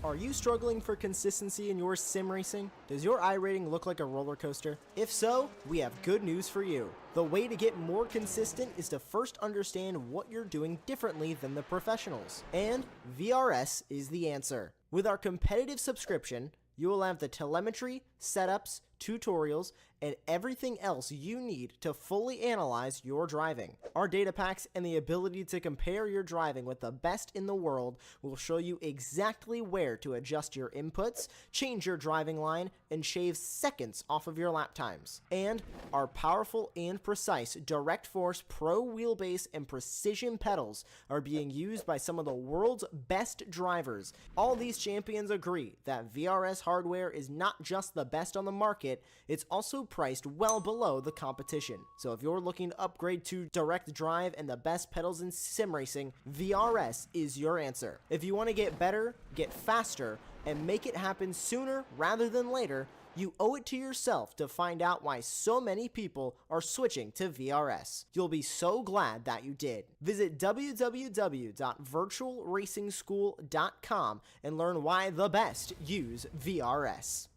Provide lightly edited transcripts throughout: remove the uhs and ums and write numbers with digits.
Are you struggling for consistency in your sim racing? Does your iRating look like a roller coaster? If so, we have good news for you. The way to get more consistent is to first understand what you're doing differently than the professionals. And VRS is the answer. With our competitive subscription, you will have the telemetry, setups, tutorials, and everything else you need to fully analyze your driving. Our data packs and the ability to compare your driving with the best in the world will show you exactly where to adjust your inputs, change your driving line, and shave seconds off of your lap times. And our powerful and precise Direct Force Pro wheelbase and precision pedals are being used by some of the world's best drivers. All these champions agree that VRS hardware is not just the best on the market, it's also priced well below the competition. So if you're looking to upgrade to direct drive and the best pedals in sim racing, VRS is your answer. If you want to get better, get faster, and make it happen sooner rather than later, you owe it to yourself to find out why so many people are switching to VRS. You'll be so glad that you did. Visit www.virtualracingschool.com and learn why the best use VRS.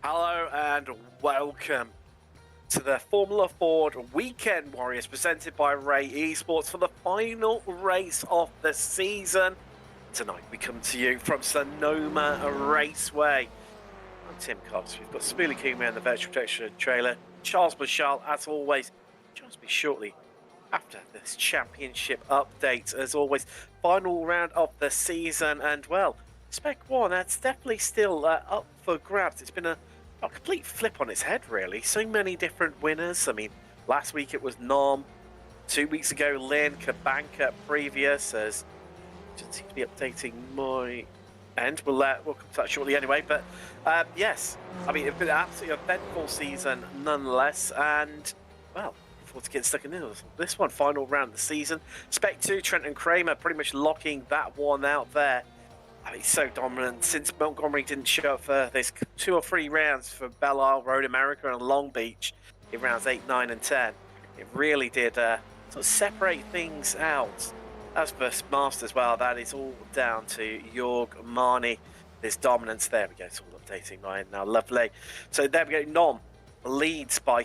Hello and welcome to the Formula Ford Weekend Warriors presented by Ray Esports for the final race of the season. Tonight we come to you from Sonoma Raceway. I'm Tim Cox. We've got Spoolie King and the virtual protection trailer. Charles Marshall, as always, joins me shortly after this championship update. As always, final round of the season, and well, Spec 1, that's definitely still up for grabs. It's been a complete flip on its head, really. So many different winners. I mean, last week it was Nom. 2 weeks ago, Lynn, Kabanka previous. As just seem to be updating my end. We'll come to that shortly anyway. But yes, I mean, it's been an absolutely eventful season nonetheless. And, well, forward to getting stuck in this one. Final round of the season. Spec 2, Trent and Kramer pretty much locking that one out there. I mean, so dominant since Montgomery didn't show up for this 2 or 3 rounds for Belle Isle, Road America, and Long Beach in rounds 8, 9, and 10. It really did sort of separate things out. As for Masters, well, that is all down to Jorg Marni. This dominance. There we go. It's all updating right now. Lovely. So there we go. Nom leads by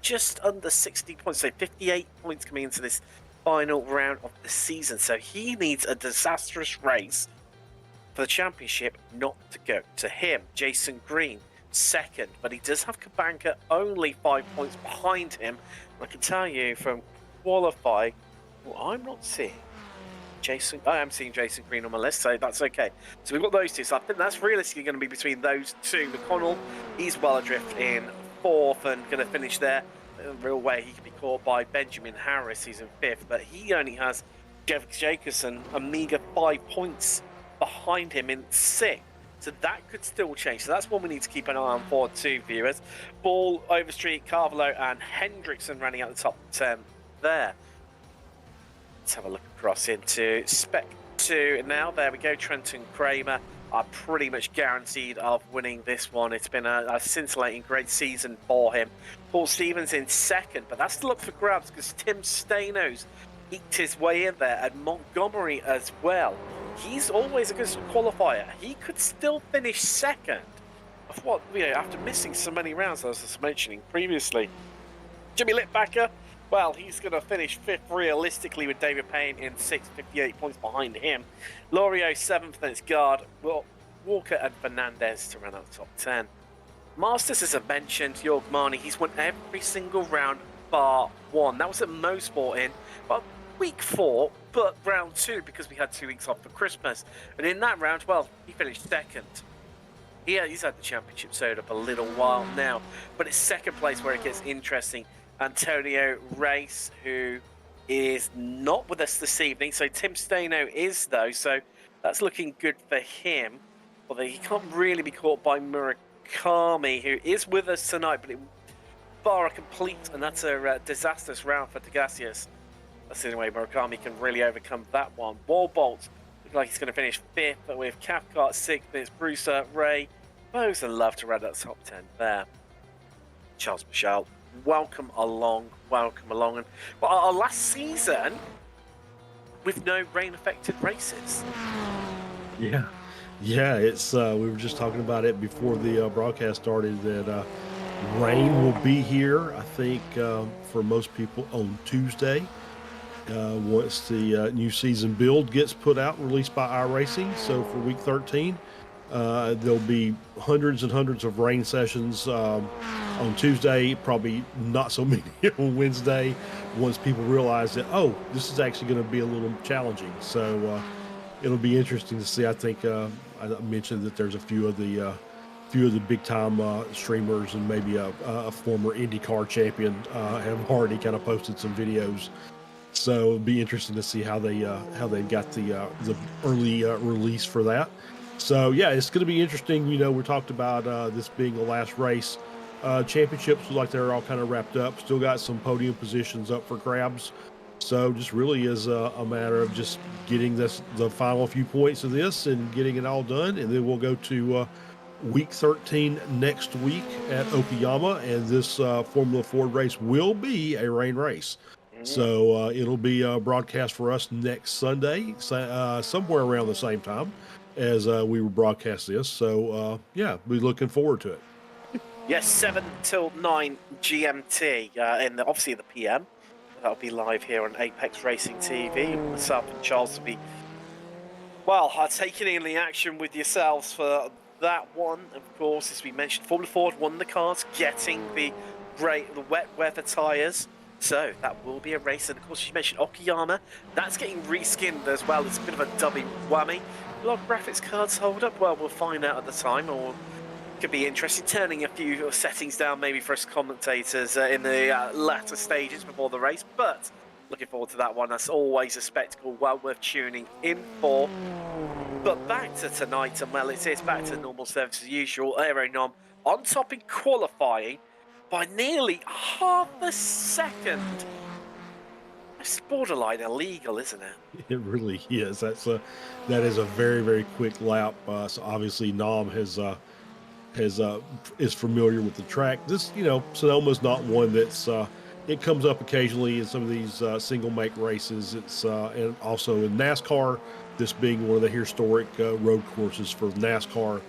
just under 60 points. So 58 points coming into this final round of the season. So he needs a disastrous race for the championship not to go to him. Jason Green, second, but he does have Kabanka only 5 points behind him. I can tell you from qualify, well, I'm not seeing Jason. I am seeing Jason Green on my list, so that's okay. So we've got those two. So I think that's realistically going to be between those two. McConnell, he's well adrift in 4th and going to finish there. In a real way, he could be caught by Benjamin Harris, he's in 5th, but he only has Jeff Jacobson a meager 5 points behind him in 6th, so that could still change. So that's one we need to keep an eye on for too, viewers. Ball, Overstreet, Carvalho, and Hendrickson running out the top 10 there. Let's have a look across into Spec 2 now. There we go. Trenton Kramer are pretty much guaranteed of winning this one. It's been a scintillating great season for him. Paul Stevens in 2nd, but that's still up for grabs because Tim Stanos eked his way in there, and Montgomery as well. He's always a good qualifier. He could still finish 2nd of what, after missing so many rounds, as I was mentioning previously. Jimmy Littbacker, well, he's going to finish 5th realistically with David Payne in 6th, 58 points behind him. Lorio 7th, then it's Guard, Walker and Fernandez to run out the top 10. Masters, as I mentioned, Jorg Marni, he's won every single round Spa 1. That was at Mosport in well, week 4, but round 2 because we had 2 weeks off for Christmas. And in that round, well, he finished second. Yeah, he's had the championship sewed up a little while now, but it's second place where it gets interesting. Antonio Race, who is not with us this evening, so Tim Stano is though, so that's looking good for him. Although he can't really be caught by Murakami, who is with us tonight, but it bar a complete and utter disastrous round for Degasius. That's the only way Murakami can really overcome that one. Wallbolt looks like he's going to finish 5th, but with Cathcart 6th, it's Brewster, Ray, both would love to run that top 10 there. Charles Michel, welcome along. And well, our last season with no rain-affected races. Yeah, it's we were just talking about it before the broadcast started that rain will be here, I think, for most people on Tuesday. Once the new season build gets put out and released by iRacing. So for week 13, there'll be hundreds and hundreds of rain sessions on Tuesday, probably not so many on Wednesday, once people realize that, oh, this is actually going to be a little challenging. So it'll be interesting to see. I think I mentioned that there's a few of the big time streamers and maybe a former IndyCar champion have already kind of posted some videos. So it'll be interesting to see how they got the early release for that. So yeah, it's going to be interesting. You know, we talked about this being the last race. Championships look like they're all kind of wrapped up. Still got some podium positions up for grabs. So just really is a matter of just getting the final few points of this and getting it all done, and then we'll go to week 13 next week at Okayama, and this Formula Ford race will be a rain race. So it'll be broadcast for us next Sunday, somewhere around the same time as we will broadcast this. So yeah, we're looking forward to it. Yes, 7 till 9 GMT, obviously the PM. That'll be live here on Apex Racing TV. Myself and Charles will be, well, taking in the action with yourselves for that one. Of course, as we mentioned, Formula Ford won the cars, getting the wet weather tyres. So that will be a race. And of course, you mentioned Okayama. That's getting reskinned as well. It's a bit of a dubby whammy. A lot of graphics cards hold up. Well, we'll find out at the time, or could be interesting, turning a few settings down maybe for us commentators in the latter stages before the race, but looking forward to that one. That's always a spectacle well worth tuning in for. But back to tonight, and well, it's back to normal service as usual. Aeronom on top in qualifying by nearly half a second. It's borderline illegal, isn't it? It really is. That is a very, very quick lap. So obviously Nom is familiar with the track. This, Sonoma's not one that's it comes up occasionally in some of these single make races. It's and also in NASCAR, this being one of the historic road courses for NASCAR.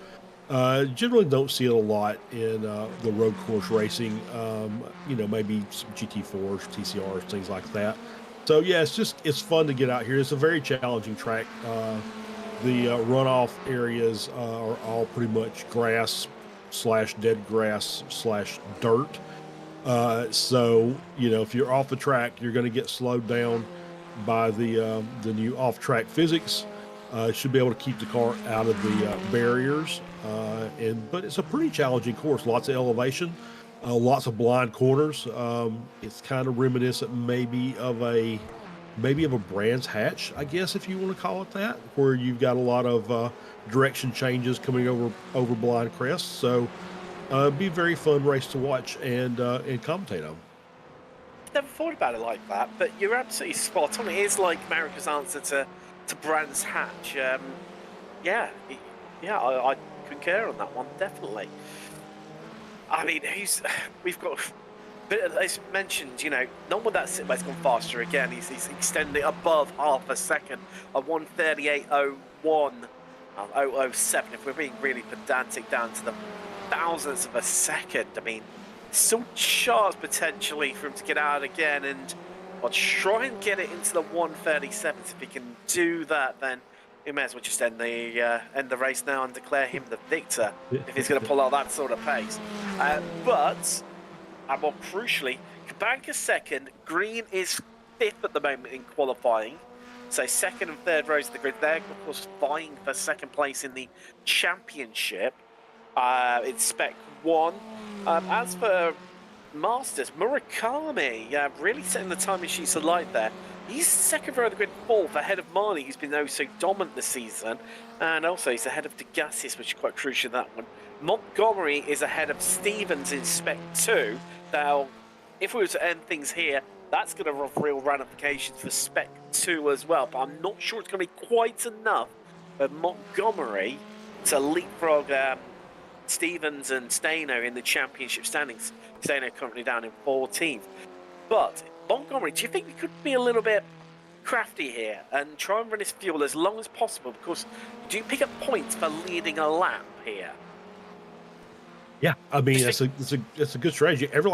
Generally don't see it a lot in the road course racing. Maybe some GT4s, TCRs, things like that. So yeah, it's fun to get out here. It's a very challenging track. The runoff areas are all pretty much grass / dead grass / dirt. So if you're off the track, you're going to get slowed down by the new off-track physics. Should be able to keep the car out of the barriers. But it's a pretty challenging course. Lots of elevation, lots of blind corners. It's kind of reminiscent maybe of a Brands Hatch, I guess, if you want to call it that, where you've got a lot of direction changes coming over blind crests. So be a very fun race to watch and commentate on. Never thought about it like that, but you're absolutely spot on. It is like America's answer to Brands Hatch. I concur on that one, definitely. I mean, we've got, but as mentioned, not with that sit, but it's gone faster again. He's extending above half a second, a 1:38.01, 007. If we're being really pedantic, down to the thousandths of a second. I mean, still chance potentially for him to get out again, and I'll try and get it into the 1:37. If he can do that, then we may as well just end the race now and declare him the victor if he's going to pull out that sort of pace. But more crucially, Cabanca second. Green is fifth at the moment in qualifying. So second and third rows of the grid. They're, of course, vying for second place in the championship. It's Spec 1. As for Masters, Murakami really setting the timing sheets alight there. He's second row of the grid, fourth, ahead of Marley, who's been so dominant this season. And also he's ahead of Degassis, which is quite crucial in that one. Montgomery is ahead of Stevens in Spec 2. Now, if we were to end things here, that's going to have real ramifications for Spec 2 as well. But I'm not sure it's going to be quite enough for Montgomery to leapfrog Stevens and Staino in the championship standings. Staino currently down in 14th. But Montgomery, do you think we could be a little bit crafty here and try and run his fuel as long as possible? Because do you pick up points for leading a lap here? Yeah, I mean it's a good strategy. Every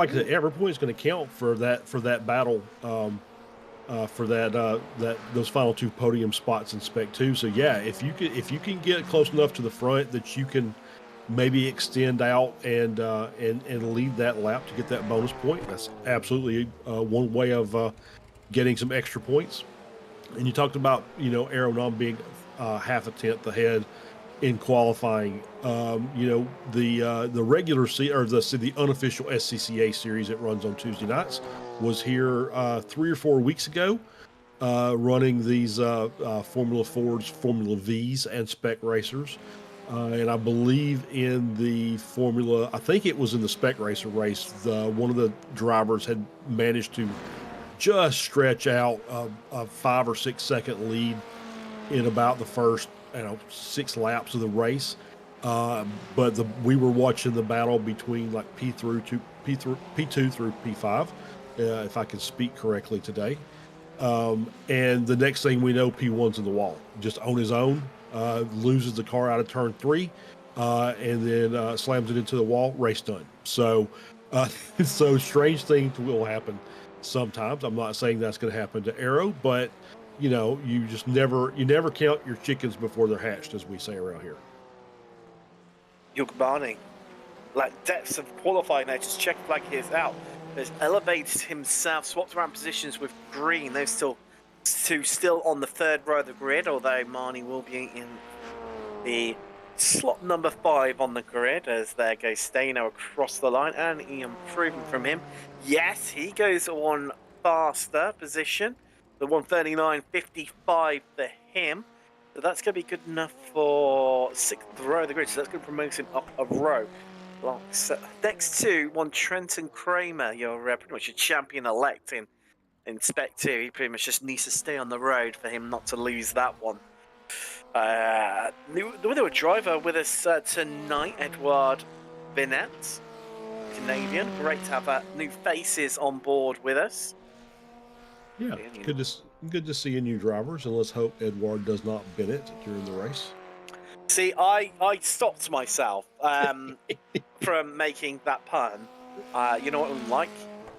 point is going to count for that battle, for those final two podium spots in Spec 2. So yeah, if you can get close enough to the front that you can maybe extend out and lead that lap to get that bonus point, that's absolutely one way of getting some extra points. And you talked about Aeronom being half a tenth ahead in qualifying. The regular the unofficial SCCA series that runs on Tuesday nights was here 3 or 4 weeks ago, running these Formula Fords, Formula Vs, and Spec Racers. And I believe in the Formula, I think it was in the Spec Racer race, one of the drivers had managed to just stretch out a 5 or 6 second lead in about the first 6 laps of the race. But we were watching the battle between like P2 through P5, if I can speak correctly today. And the next thing we know, P1's in the wall, just on his own, loses the car out of turn 3, and then slams it into the wall. Race done. So strange things will happen sometimes. I'm not saying that's going to happen to Aero, but you never count your chickens before they're hatched, as we say around here. Yugbani, like depths of qualifying now, just check flag is out. There's elevated himself, swapped around positions with Green. They're still on the third row of the grid, although Marnie will be in the slot number 5 on the grid, as there goes Staino across the line, and Ian improving from him. Yes, he goes on faster position, the 139.55 for him. So that's going to be good enough for 6th row of the grid, so that's going to promote him up a row. So next to one Trenton Kramer, your pretty much your champion-elect in Spec 2. He pretty much just needs to stay on the road for him not to lose that one. New driver with us tonight, Edward Vinette, Canadian. Great to have new faces on board with us. Yeah, good to see new drivers, and let's hope Edward does not Bennett during the race. See, I stopped myself from making that pun. You know what I'm like?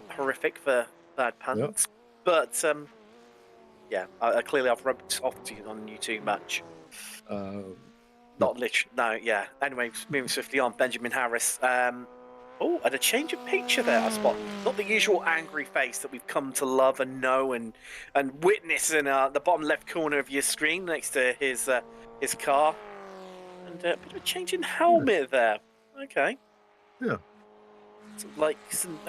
Horrific for bad puns. Yep. But, yeah, clearly I've rubbed off to you on you too much. Not literally, no, yeah. Anyway, moving swiftly on, Benjamin Harris. Oh, and a change of picture there, I spot. Not the usual angry face that we've come to love and know and witness in the bottom left corner of your screen next to his car. And a bit of a change in helmet there. Okay. Yeah. It's like some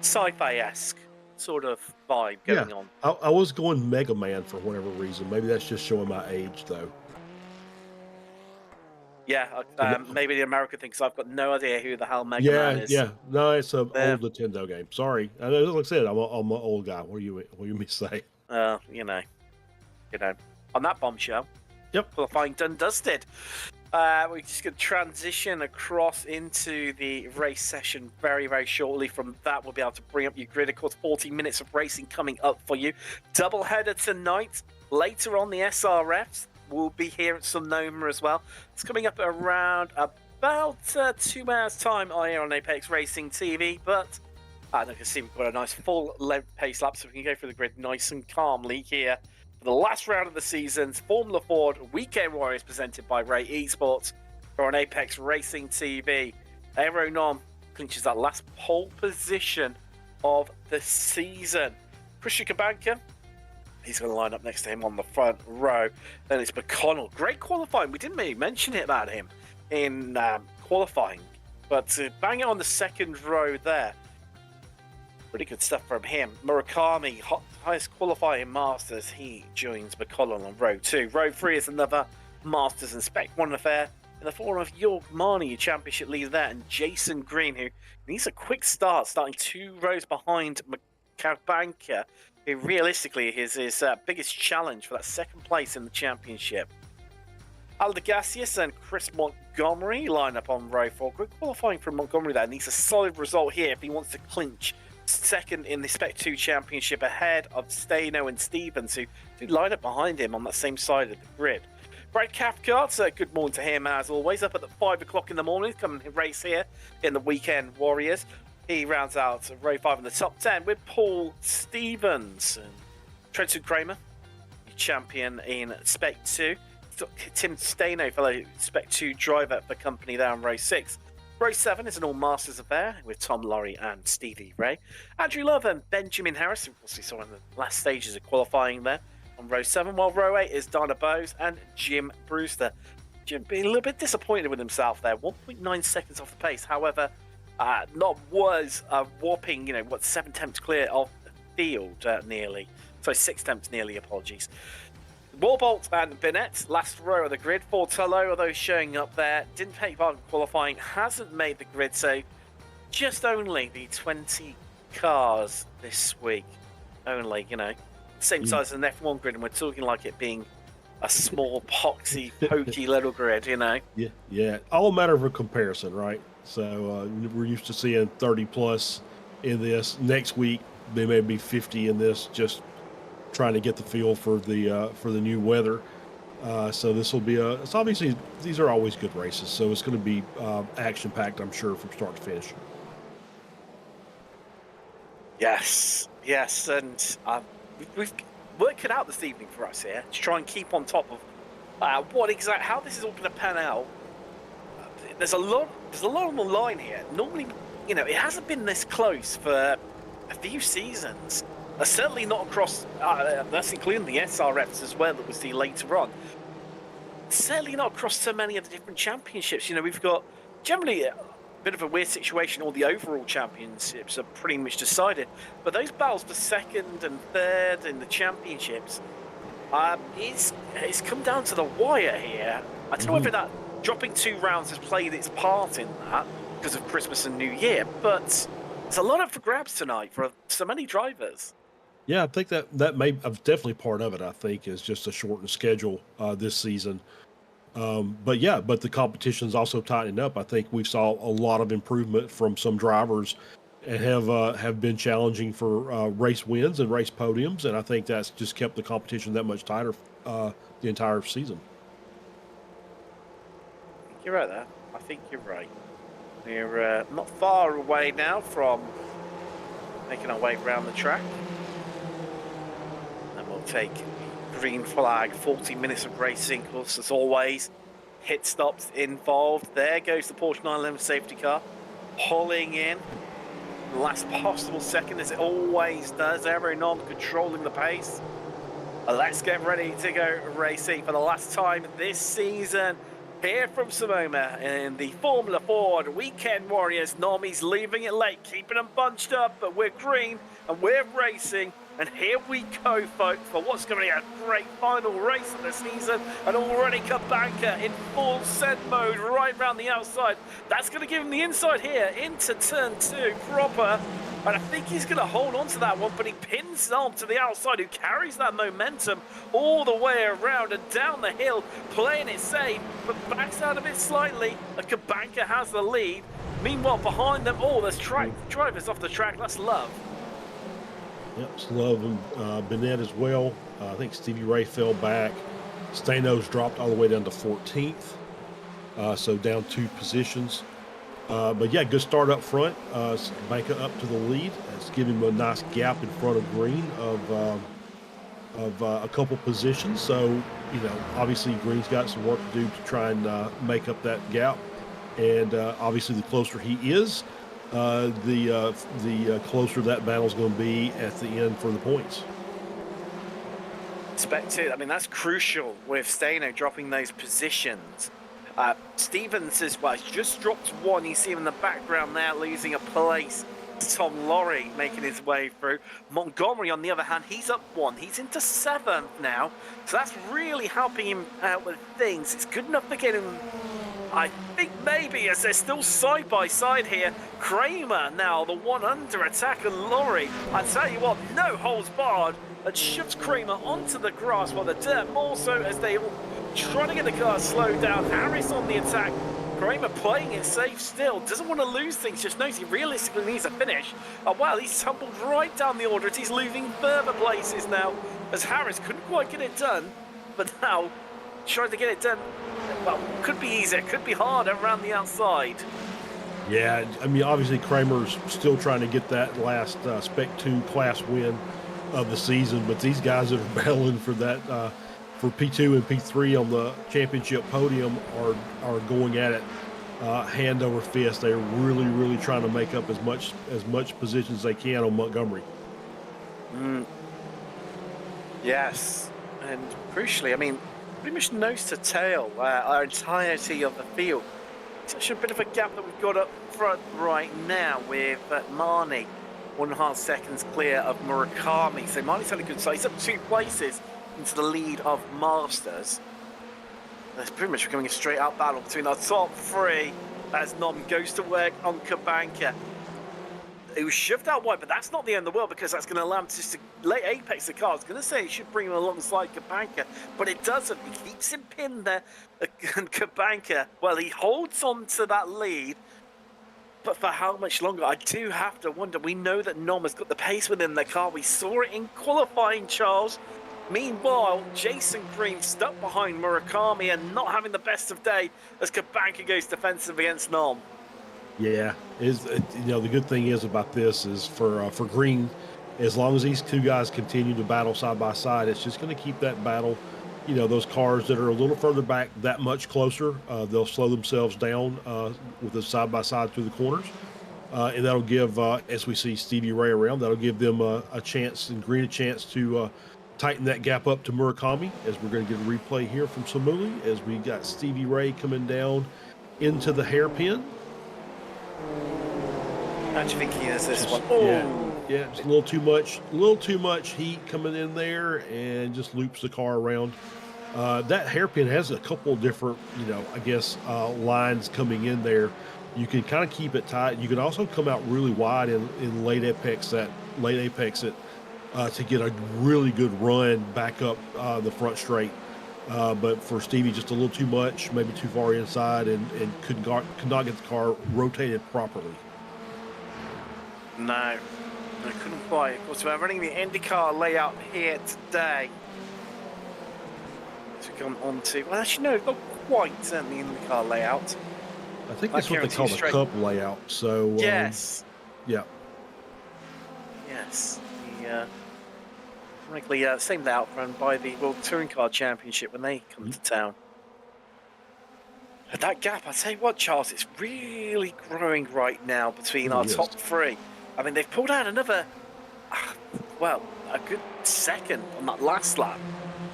sci-fi-esque sort of vibe going on. I was going Mega Man for whatever reason. Maybe that's just showing my age, though. Yeah, maybe the American thing, because I've got no idea who the hell Mega Man is. Yeah, no, it's an old Nintendo game. Sorry, like I said, I'm an old guy. What do you mean say? You know, on that bombshell. Yep. Qualifying done, dusted. We're just going to transition across into the race session very, very shortly. From that, we'll be able to bring up your grid. Of course, 40 minutes of racing coming up for you. Double header tonight. Later on, the SRFs will be here at Sonoma as well. It's coming up around about 2 hours' time here on Apex Racing TV. But I can see we've got a nice full-length pace lap, so we can go through the grid nice and calmly here. The last round of the season's Formula Ford Weekend Warriors, presented by Ray Esports, or on Apex Racing TV. Aeronom clinches that last pole position of the season. Christian Kabanka, he's going to line up next to him on the front row. Then it's McConnell. Great qualifying. We didn't really mention it about him in qualifying, but to bang it on the second row there, pretty good stuff from him. Murakami, highest qualifying Masters. He joins McConnell on row 2. Row 3 is another Masters and Spec 1 affair in the form of York Marnie, your championship leader there, and Jason Green, who needs a quick start, starting 2 rows behind Kabanka, who realistically is his biggest challenge for that second place in the championship. Aldegasius and Chris Montgomery line up on row 4. Good qualifying from Montgomery there. Needs a solid result here if he wants to clinch second in the Spec 2 championship ahead of Staino and Stevens, who do line up behind him on that same side of the grid. Brad Cathcart, good morning to him as always, up at the 5 o'clock in the morning, coming to race here in the Weekend Warriors. He rounds out row 5 in the top 10 with Paul Stevens. And Trenton Kramer, champion in Spec 2. Tim Staino, fellow Spec 2 driver for company there on row 6. Row 7 is an all-Masters affair with Tom Laurie and Stevie Ray. Andrew Love and Benjamin Harris, who we saw in the last stages of qualifying there on row 7, while row 8 is Dana Bowes and Jim Brewster. Jim being a little bit disappointed with himself there, 1.9 seconds off the pace. However, was a whopping, 7 attempts clear of the field nearly. Sorry, 6 attempts nearly, apologies. Warbolt and Bennett, last row of the grid. Fortello, although showing up there, didn't take part in qualifying, hasn't made the grid, so just only the 20 cars this week. Only, same size as an F1 grid, and we're talking like it being a small, poxy, pokey little grid, Yeah. All a matter of a comparison, right? So we're used to seeing 30 plus in this. Next week, they may be 50 in this, just trying to get the feel for the new weather. So this will be it's obviously, these are always good races, so it's going to be action packed, I'm sure, from start to finish. Yes, and we've worked it out this evening for us here to try and keep on top of how this is all going to pan out. There's a lot on the line here. Normally, it hasn't been this close for a few seasons. Certainly not across, that's including the SRFs as well that we'll see later on. Certainly not across so many of the different championships. We've got generally a bit of a weird situation. All the overall championships are pretty much decided. But those battles for second and third in the championships, it's come down to the wire here. I don't know whether that dropping 2 rounds has played its part in that because of Christmas and New Year, but there's a lot up for grabs tonight for so many drivers. Yeah, I think that may definitely part of it. I think is just a shortened schedule this season, but the competition's also tightening up. I think we saw a lot of improvement from some drivers, and have been challenging for race wins and race podiums, and I think that's just kept the competition that much tighter the entire season. You're right there. I think you're right. We're not far away now from making our way around the track. And we'll take green flag, 40 minutes of racing, of course, as always. Hit stops involved. There goes the Porsche 911 safety car, pulling in the last possible second, as it always does. Aeronom controlling the pace. Let's get ready to go racing for the last time this season. Here from Sonoma in the Formula Ford Weekend Warriors. Nomi's leaving it late, keeping them bunched up, but we're green and we're racing. And here we go, folks, for what's going to be a great final race of the season. And already Kabanka in full send mode right around the outside. That's going to give him the inside here into turn 2 proper. And I think he's going to hold on to that one, but he pins on to the outside, who carries that momentum all the way around and down the hill, playing it safe, but backs out of it slightly. And Kabanka has the lead. Meanwhile, behind them, there's drivers off the track. That's Love. Yep, it's Love and Bennett as well. I think Stevie Ray fell back. Staino's dropped all the way down to 14th, so down 2 positions. But yeah, good start up front. Banka up to the lead. It's giving him a nice gap in front of Green of a couple positions. So, obviously Green's got some work to do to try and make up that gap. And obviously the closer he is, the closer that battle's going to be at the end for the points. Expected. I mean, that's crucial with Stano dropping those positions. Stevens as well, he's just dropped one. You see him in the background there, losing a place. Tom Laurie making his way through. Montgomery, on the other hand, he's up one. He's into 7th now. So that's really helping him out with things. It's good enough to get him, I think, maybe, as they're still side by side here. Kramer now, the one under attack, and Laurie, I tell you what, no holds barred, and shoves Kramer onto the grass while the dirt more so as they all try to get the car slowed down. Harris on the attack. Kramer playing it safe still, doesn't want to lose things, just knows he realistically needs a finish. Oh wow, he's tumbled right down the order as he's losing further places now, as Harris couldn't quite get it done, but now trying to get it done, well, could be easier, could be harder around the outside. Yeah, I mean, obviously Kramer's still trying to get that last Spec 2 class win of the season, but these guys that are battling for that for P2 and P3 on the championship podium are going at it hand over fist. They're really trying to make up as much position as they can on Montgomery. Yes, and crucially, I mean, pretty much nose to tail our entirety of the field. Such a bit of a gap that we've got up front right now with Marnie 1.5 seconds clear of Murakami. So Marnie's had a good start. He's up 2 places into the lead of Masters. There's pretty much becoming a straight out battle between our top 3 as Nom goes to work on Kabanka. It was shoved out wide, but that's not the end of the world because that's going to allow him to just lay apex the car. I was going to say it should bring him alongside Kabanka, but it doesn't. He keeps him pinned there. And Kabanka, well, he holds on to that lead, but for how much longer? I do have to wonder. We know that Nom has got the pace within the car. We saw it in qualifying, Charles. Meanwhile, Jason Green stuck behind Murakami and not having the best of day as Kabanka goes defensive against Nom. Yeah, the good thing is about this is for Green, as long as these 2 guys continue to battle side by side, it's just going to keep that battle. Those cars that are a little further back that much closer, they'll slow themselves down with the side by side through the corners, and that'll give, as we see Stevie Ray around, that'll give them a chance and Green a chance to tighten that gap up to Murakami. As we're going to get a replay here from Samuli as we got Stevie Ray coming down into the hairpin. How do you think he is this one? Yeah, just a little too much heat coming in there and just loops the car around. That hairpin has a couple different, lines coming in there. You can kind of keep it tight. You can also come out really wide in late apex it to get a really good run back up the front straight. But for Stevie, just a little too much, maybe too far inside, and could not get the car rotated properly. No, I couldn't quite. Of course, we're running the IndyCar layout here today. So we've gone on to, well, actually, no, not quite the IndyCar layout. I think that's what they call the Cup layout. So yes. Yeah. Yes. Frankly, same layout run by the World Touring Car Championship when they come to town. But that gap, I tell you what, Charles, it's really growing right now between our top 3. I mean, they've pulled out another, a good second on that last lap,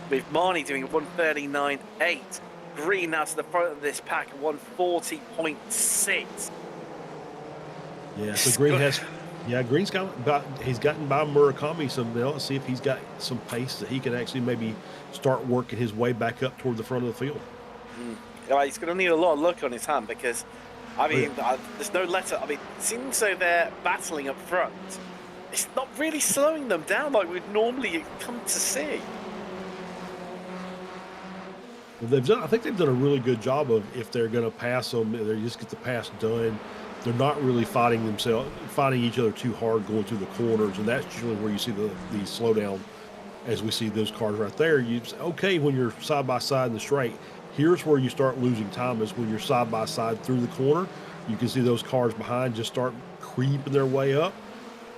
with Marnie doing 1:39.8. Green now to the front of this pack at 1:40.6. Yeah, so Green has. Yeah, Green's he's gotten by Murakami some now. Let's see if he's got some pace that he can actually maybe start working his way back up toward the front of the field. He's going to need a lot of luck on his hand because, I mean, there's no letter. I mean, it seems though they're battling up front. It's not really slowing them down like we'd normally come to see. I think they've done a really good job of, if they're going to pass them, they just get the pass done. They're not really fighting each other too hard going through the corners, and that's usually where you see the slowdown. As we see those cars right there, you say, okay, when you're side by side in the straight, here's where you start losing time, is when you're side by side through the corner. You can see those cars behind just start creeping their way up,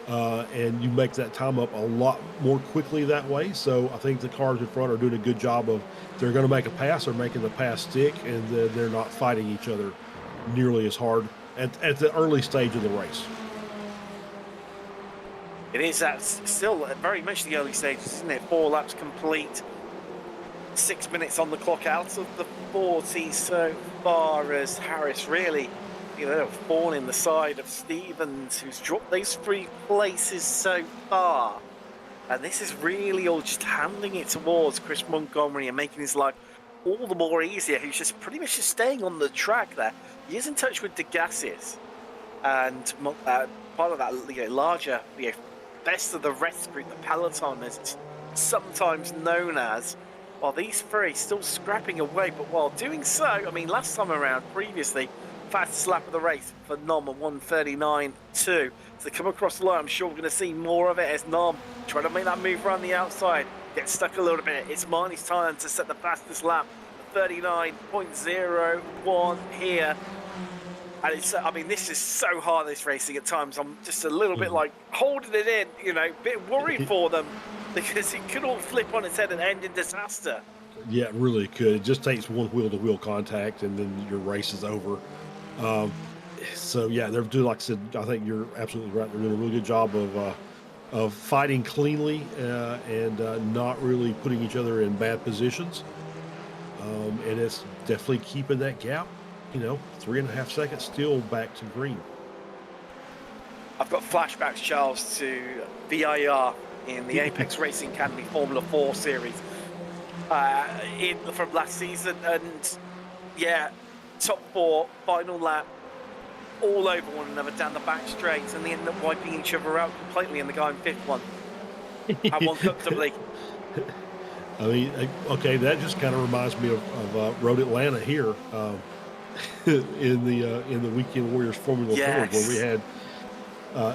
and you make that time up a lot more quickly that way. So I think the cars in front are doing a good job of, if they're going to make a pass, they're making the pass stick, and they're not fighting each other nearly as hard at the early stage of the race. It is still very much the early stages, isn't it? 4 laps complete. 6 minutes on the clock out of the 40 so far, as Harris really, falling the side of Stevens, who's dropped those 3 places so far. And this is really all just handing it towards Chris Montgomery and making his life all the more easier, who's just pretty much just staying on the track there. He is in touch with Degassis, and part of that larger, best of the rest group, the peloton, as it's sometimes known as. While these 3 still scrapping away, but while doing so, I mean, last time around, previously, fastest lap of the race for Nom, 1:39.2. So they come across the line, I'm sure we're going to see more of it as Nom trying to make that move around the outside, gets stuck a little bit. It's Marnie's time to set the fastest lap, 39.01 here. And it's, I mean, this is so hard, this racing at times. I'm just a little bit like holding it in, a bit worried for them, because it could all flip on its head and end in disaster. Yeah, it really could. It just takes one wheel-to-wheel contact, and then your race is over. So yeah, they're doing, like I said, I think you're absolutely right. They're doing a really good job of fighting cleanly and not really putting each other in bad positions. And it's definitely keeping that gap. 3.5 seconds still back to green. I've got flashbacks, Charles, to VIR in the Apex Racing Academy Formula 4 series from last season, and yeah, top 4, final lap, all over one another down the back straights, and they end up wiping each other out completely, and the guy in 5th one. I won comfortably. I mean, okay, that just kind of reminds me of Road Atlanta here. In the Weekend Warriors Formula 4, where we had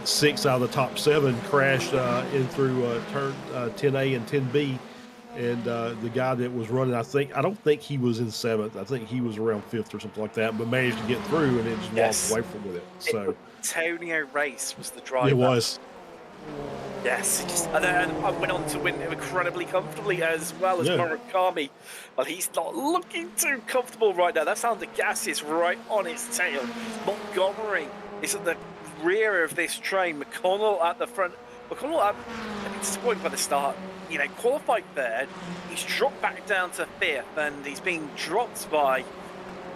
6 out of the top 7 crashed in through turn 10A and 10B, and the guy that was running, I don't think he was in 7th. I think he was around 5th or something like that, but managed to get through, and it just walked away from it. So Antonio Race was the driver. It was. Yes, and then I went on to win incredibly comfortably as well as Murakami. Well, he's not looking too comfortable right now. That's how the gas is right on his tail. Montgomery is at the rear of this train. McConnell at the front. McConnell, I mean, disappointed by the start. Qualified 3rd. He's dropped back down to 5th, and he's being dropped by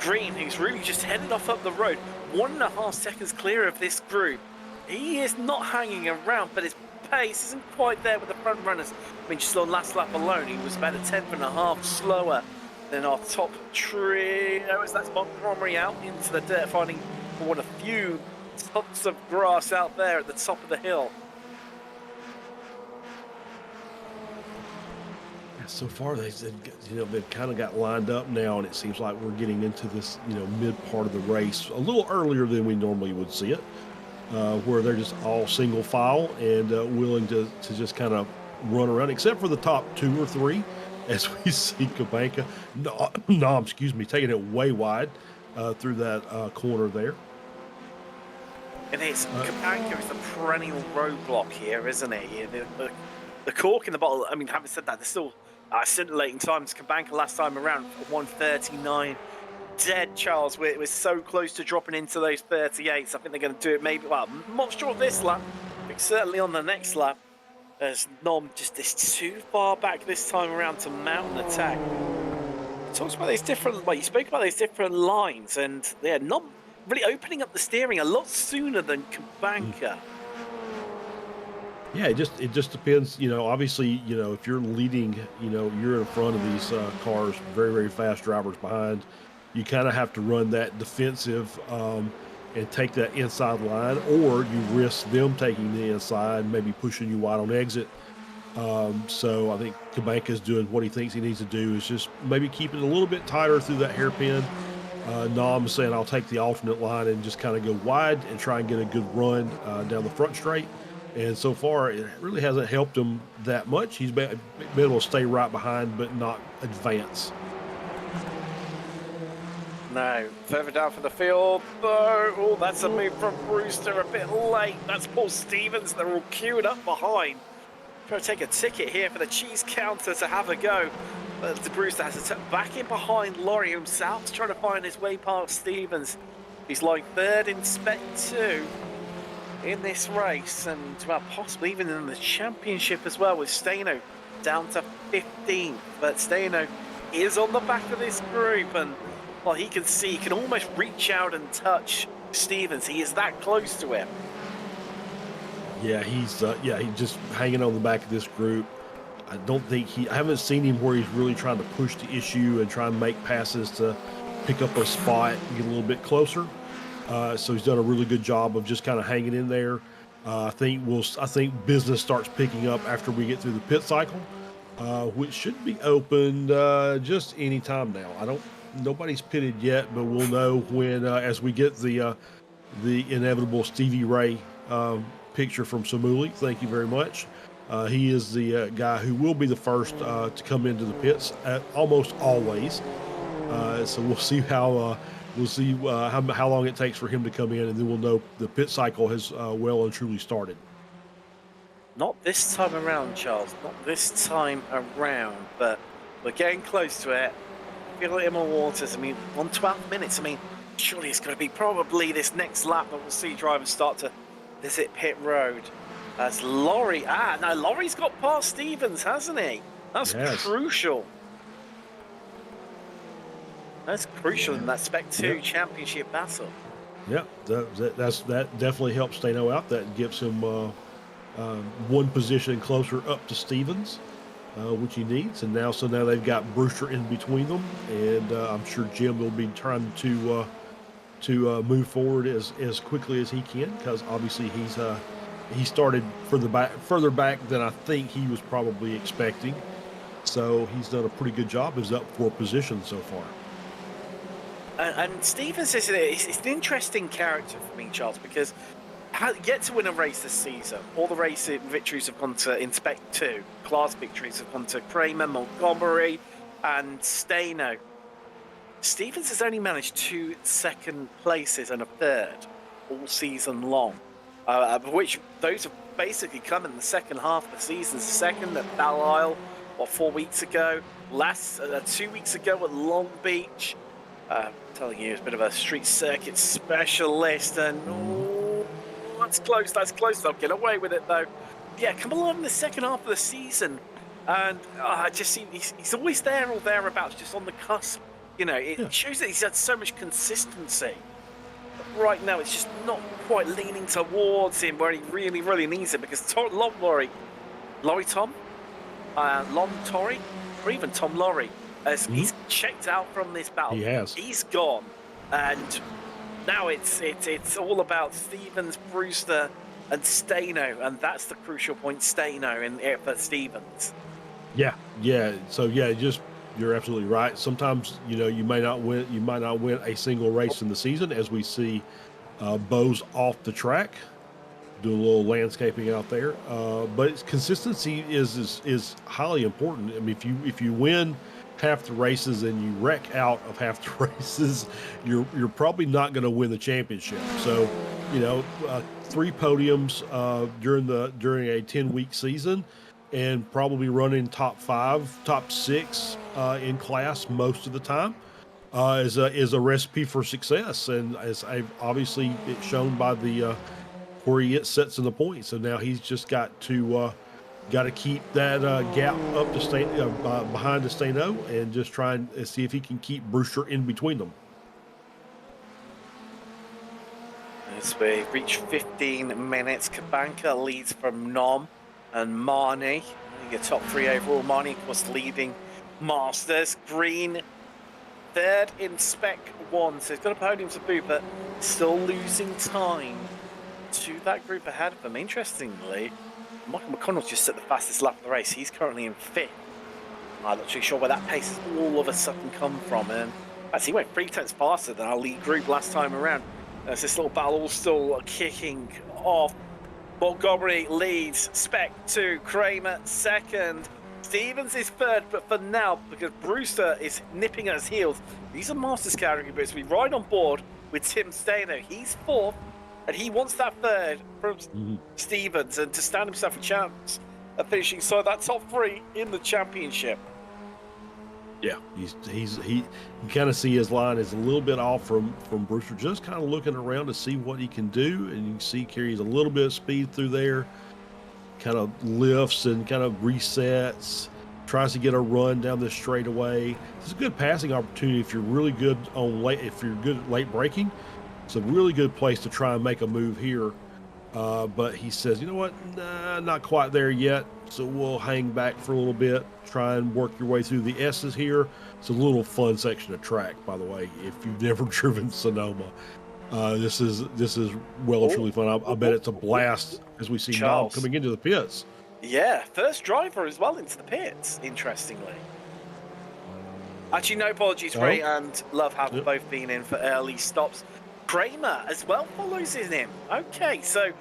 Green, who's really just headed off up the road. 1.5 seconds clear of this group. He is not hanging around, but his pace isn't quite there with the front runners. I mean, just on last lap alone, he was about a 10.5 slower than our top trio. As that's Montgomery out into the dirt, finding one of a few tufts of grass out there at the top of the hill. So far, they've kind of got lined up now, and it seems like we're getting into this, mid part of the race a little earlier than we normally would see it. Where they're just all single file and willing to just kind of run around, except for the top 2 or 3, as we see Cabanca, taking it way wide through that corner there. And it's Cabanca is the perennial roadblock here, isn't he? The cork in the bottle. I mean, having said that, there's still scintillating times. Cabanca last time around 1:39. Dead, Charles. We're so close to dropping into those 38s. I think they're going to do it maybe, well, I'm not sure of this lap, but certainly on the next lap, as Nom just is too far back this time around to mount an attack. He talks about these different, you spoke about these different lines, and they're not really opening up the steering a lot sooner than Cabanca. Yeah, it just depends, obviously, if you're leading, you're in front of these cars, very, very fast drivers behind. You kind of have to run that defensive and take that inside line, or you risk them taking the inside, maybe pushing you wide on exit. So I think Cabanca's doing what he thinks he needs to do, is just maybe keep it a little bit tighter through that hairpin. Nom's saying I'll take the alternate line and just kind of go wide and try and get a good run down the front straight. And so far, it really hasn't helped him that much. He's been able to stay right behind, but not advance. No, further down for the field, though. Oh, that's a move from Brewster a bit late. That's Paul Stevens. They're all queued up behind. Trying to take a ticket here for the cheese counter to have a go. But Brewster has to tuck back in behind Laurie himself, trying to find his way past Stevens. He's like third in Spec 2 in this race, and well, possibly even in the championship as well, with Staino down to 15th. But Staino is on the back of this group, and well, he can see, he can almost reach out and touch Stevens. He is that close to him. Yeah, he's just hanging on the back of this group. I haven't seen him where he's really trying to push the issue and try and make passes to pick up a spot and get a little bit closer. So he's done a really good job of just kind of hanging in there. I think business starts picking up after we get through the pit cycle, which should be opened just any time now. Nobody's pitted yet, but we'll know when as we get the inevitable Stevie Ray picture from Samuli. Thank you very much. He is the guy who will be the first to come into the pits almost always. So we'll see how long it takes for him to come in, and then we'll know the pit cycle has well and truly started. Not this time around, Charles. Not this time around, but we're getting close to it. Feel it in my waters. I mean, on 12 minutes. I mean, surely it's going to be probably this next lap that we'll see drivers start to visit pit road. As Laurie, no, Laurie's got past Stevens, hasn't he? That's crucial. That's crucial in that Spec 2 championship battle. Yeah, that definitely helps Staino out. That gives him one position closer up to Stevens, which he needs. And now they've got Brewster in between them, and I'm sure Jim will be trying to move forward as quickly as he can, because obviously he started further back than I think he was probably expecting. So he's done a pretty good job. He's up 4 positions so far. And Stevens is an interesting character for me, Charles, because yet to win a race this season. All the race victories have gone to in Spec 2. Class victories have gone to Kramer, Montgomery, and Staino. Stevens has only managed 2 second places and a third all season long, which those have basically come in the second half of the season. Second at Belle Isle, 4 weeks ago. 2 weeks ago at Long Beach. Telling you, it's a bit of a street circuit specialist, and that's close. They'll get away with it though. Yeah, come along in the second half of the season, and I just see he's always there or thereabouts, just on the cusp. You know, it shows that he's had so much consistency. But right now, it's just not quite leaning towards him where he really, really needs it, because Lom Laurie, Tom, Lom Torrey, or even Tom Laurie. He's checked out from this battle. He has. He's gone, and now it's all about Stevens, Brewster, and Staino, and that's the crucial point. Staino for Stevens. Yeah. So you're absolutely right. Sometimes you might not win a single race in the season, as we see Bose off the track doing a little landscaping out there. But consistency is highly important. I mean, if you win half the races and you wreck out of half the races, you're probably not going to win the championship. So 3 podiums during a 10-week season, and probably running top 5, top 6 in class most of the time is a recipe for success. And as obviously it's shown by the where he sets in the points. So now he's just got to keep that gap up to behind the Staino, and just try and see if he can keep Brewster in between them. As we reach 15 minutes, Kabanka leads from Nom and Marnie. Your top 3 overall. Marnie, of course, leading Masters. Green, third in Spec 1, so he's got a podium to boot, but still losing time to that group ahead of him. Interestingly, Michael McConnell's just set the fastest lap of the race. He's currently in 5th. I'm not too sure where that pace has all of a sudden come from. And actually, he went 3 tenths faster than our lead group last time around. As this little battle all still kicking off. Montgomery leads, Spec 2, Kramer second. Stevens is third, but for now, because Brewster is nipping at his heels, these are Masters category boots. We ride on board with Tim Staino. He's 4th. And he wants that third from Stevens, and to stand himself a chance of finishing so that top 3 in the championship. Yeah, you kind of see his line is a little bit off from Brewster, just kind of looking around to see what he can do, and you can see carries a little bit of speed through there, kind of lifts and kind of resets, tries to get a run down this straightaway. It's a good passing opportunity if you're really good if you're good at late braking. It's a really good place to try and make a move here. But he says, you know what, nah, not quite there yet. So we'll hang back for a little bit, try and work your way through the S's here. It's a little fun section of track, by the way, if you've never driven Sonoma. This is well and truly fun. I bet it's a blast as we see Nom coming into the pits. Yeah, first driver as well into the pits, interestingly. Actually, no apologies, Ray and Love have both been in for early stops. Kramer as well follows in him. Okay, so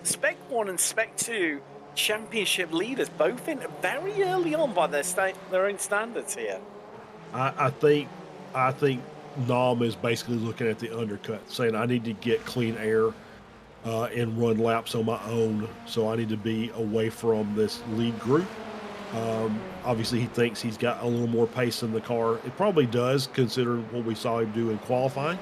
Spec 1 and Spec 2 championship leaders both in very early on by their own standards here. I think Nom is basically looking at the undercut, saying I need to get clean air and run laps on my own, so I need to be away from this lead group. Obviously, he thinks he's got a little more pace in the car. It probably does, considering what we saw him do in qualifying.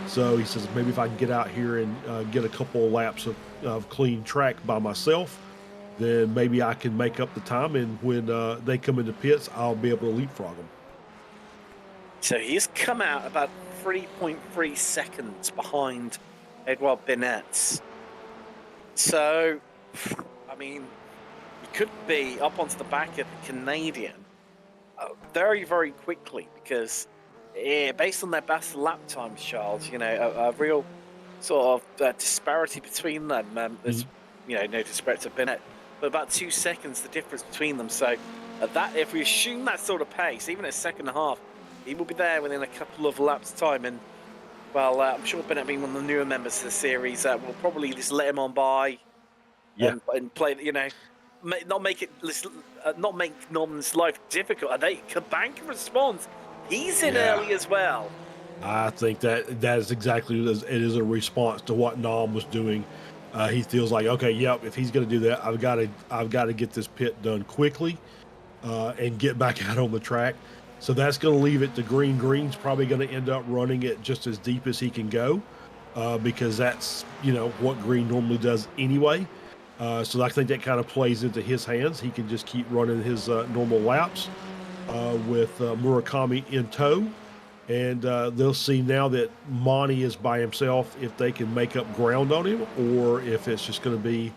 So he says, maybe if I can get out here and get a couple of laps of clean track by myself, then maybe I can make up the time. And when they come into pits, I'll be able to leapfrog them. So he's come out about 3.3 seconds behind Edouard Binet's. So, I mean, he could be up onto the back of the Canadian very, very quickly because based on their best lap times, Charles, you know, a real sort of disparity between them. There's, you know, no disparity to Binet, but about 2 seconds the difference between them. So that, if we assume that sort of pace, even at second half, he will be there within a couple of laps time. And well, I'm sure Binet, being one of the newer members of the series, will probably just let him on by, and play. You know, not make Norman's life difficult. And Kabanka responds. He's in early as well. I think that is exactly what it is. It is a response to what Nom was doing. He feels like, okay, yep, if he's going to do that, I've got to get this pit done quickly and get back out on the track. So that's going to leave it to Green. Green's probably going to end up running it just as deep as he can go because that's, you know, what Green normally does anyway. So I think that kind of plays into his hands. He can just keep running his normal laps with Murakami in tow. And they'll see now that Monty is by himself if they can make up ground on him or if it's just going to be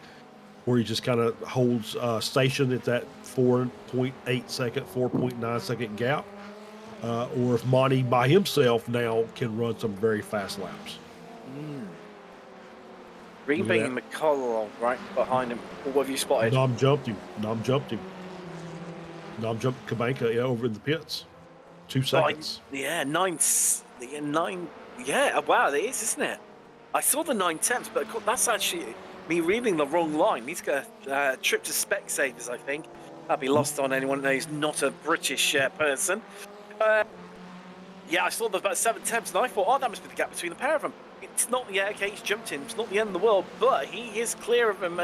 where he just kind of holds station at that 4.8 second, 4.9 second gap. Or if Monty by himself now can run some very fast laps. Green being McCullough right behind him. What have you spotted? Nom jumped him. Nom jumped Kabanka over in the pits. 2 seconds. Nine. Yeah, wow, it is, isn't it? I saw the 9/10, but that's actually me reading the wrong line. He's got a trip to Specsavers, I think. That'd be lost on anyone who's not a British person. I saw about 7/10, and I thought, that must be the gap between the pair of them. It's not, he's jumped in. It's not the end of the world, but he is clear of him.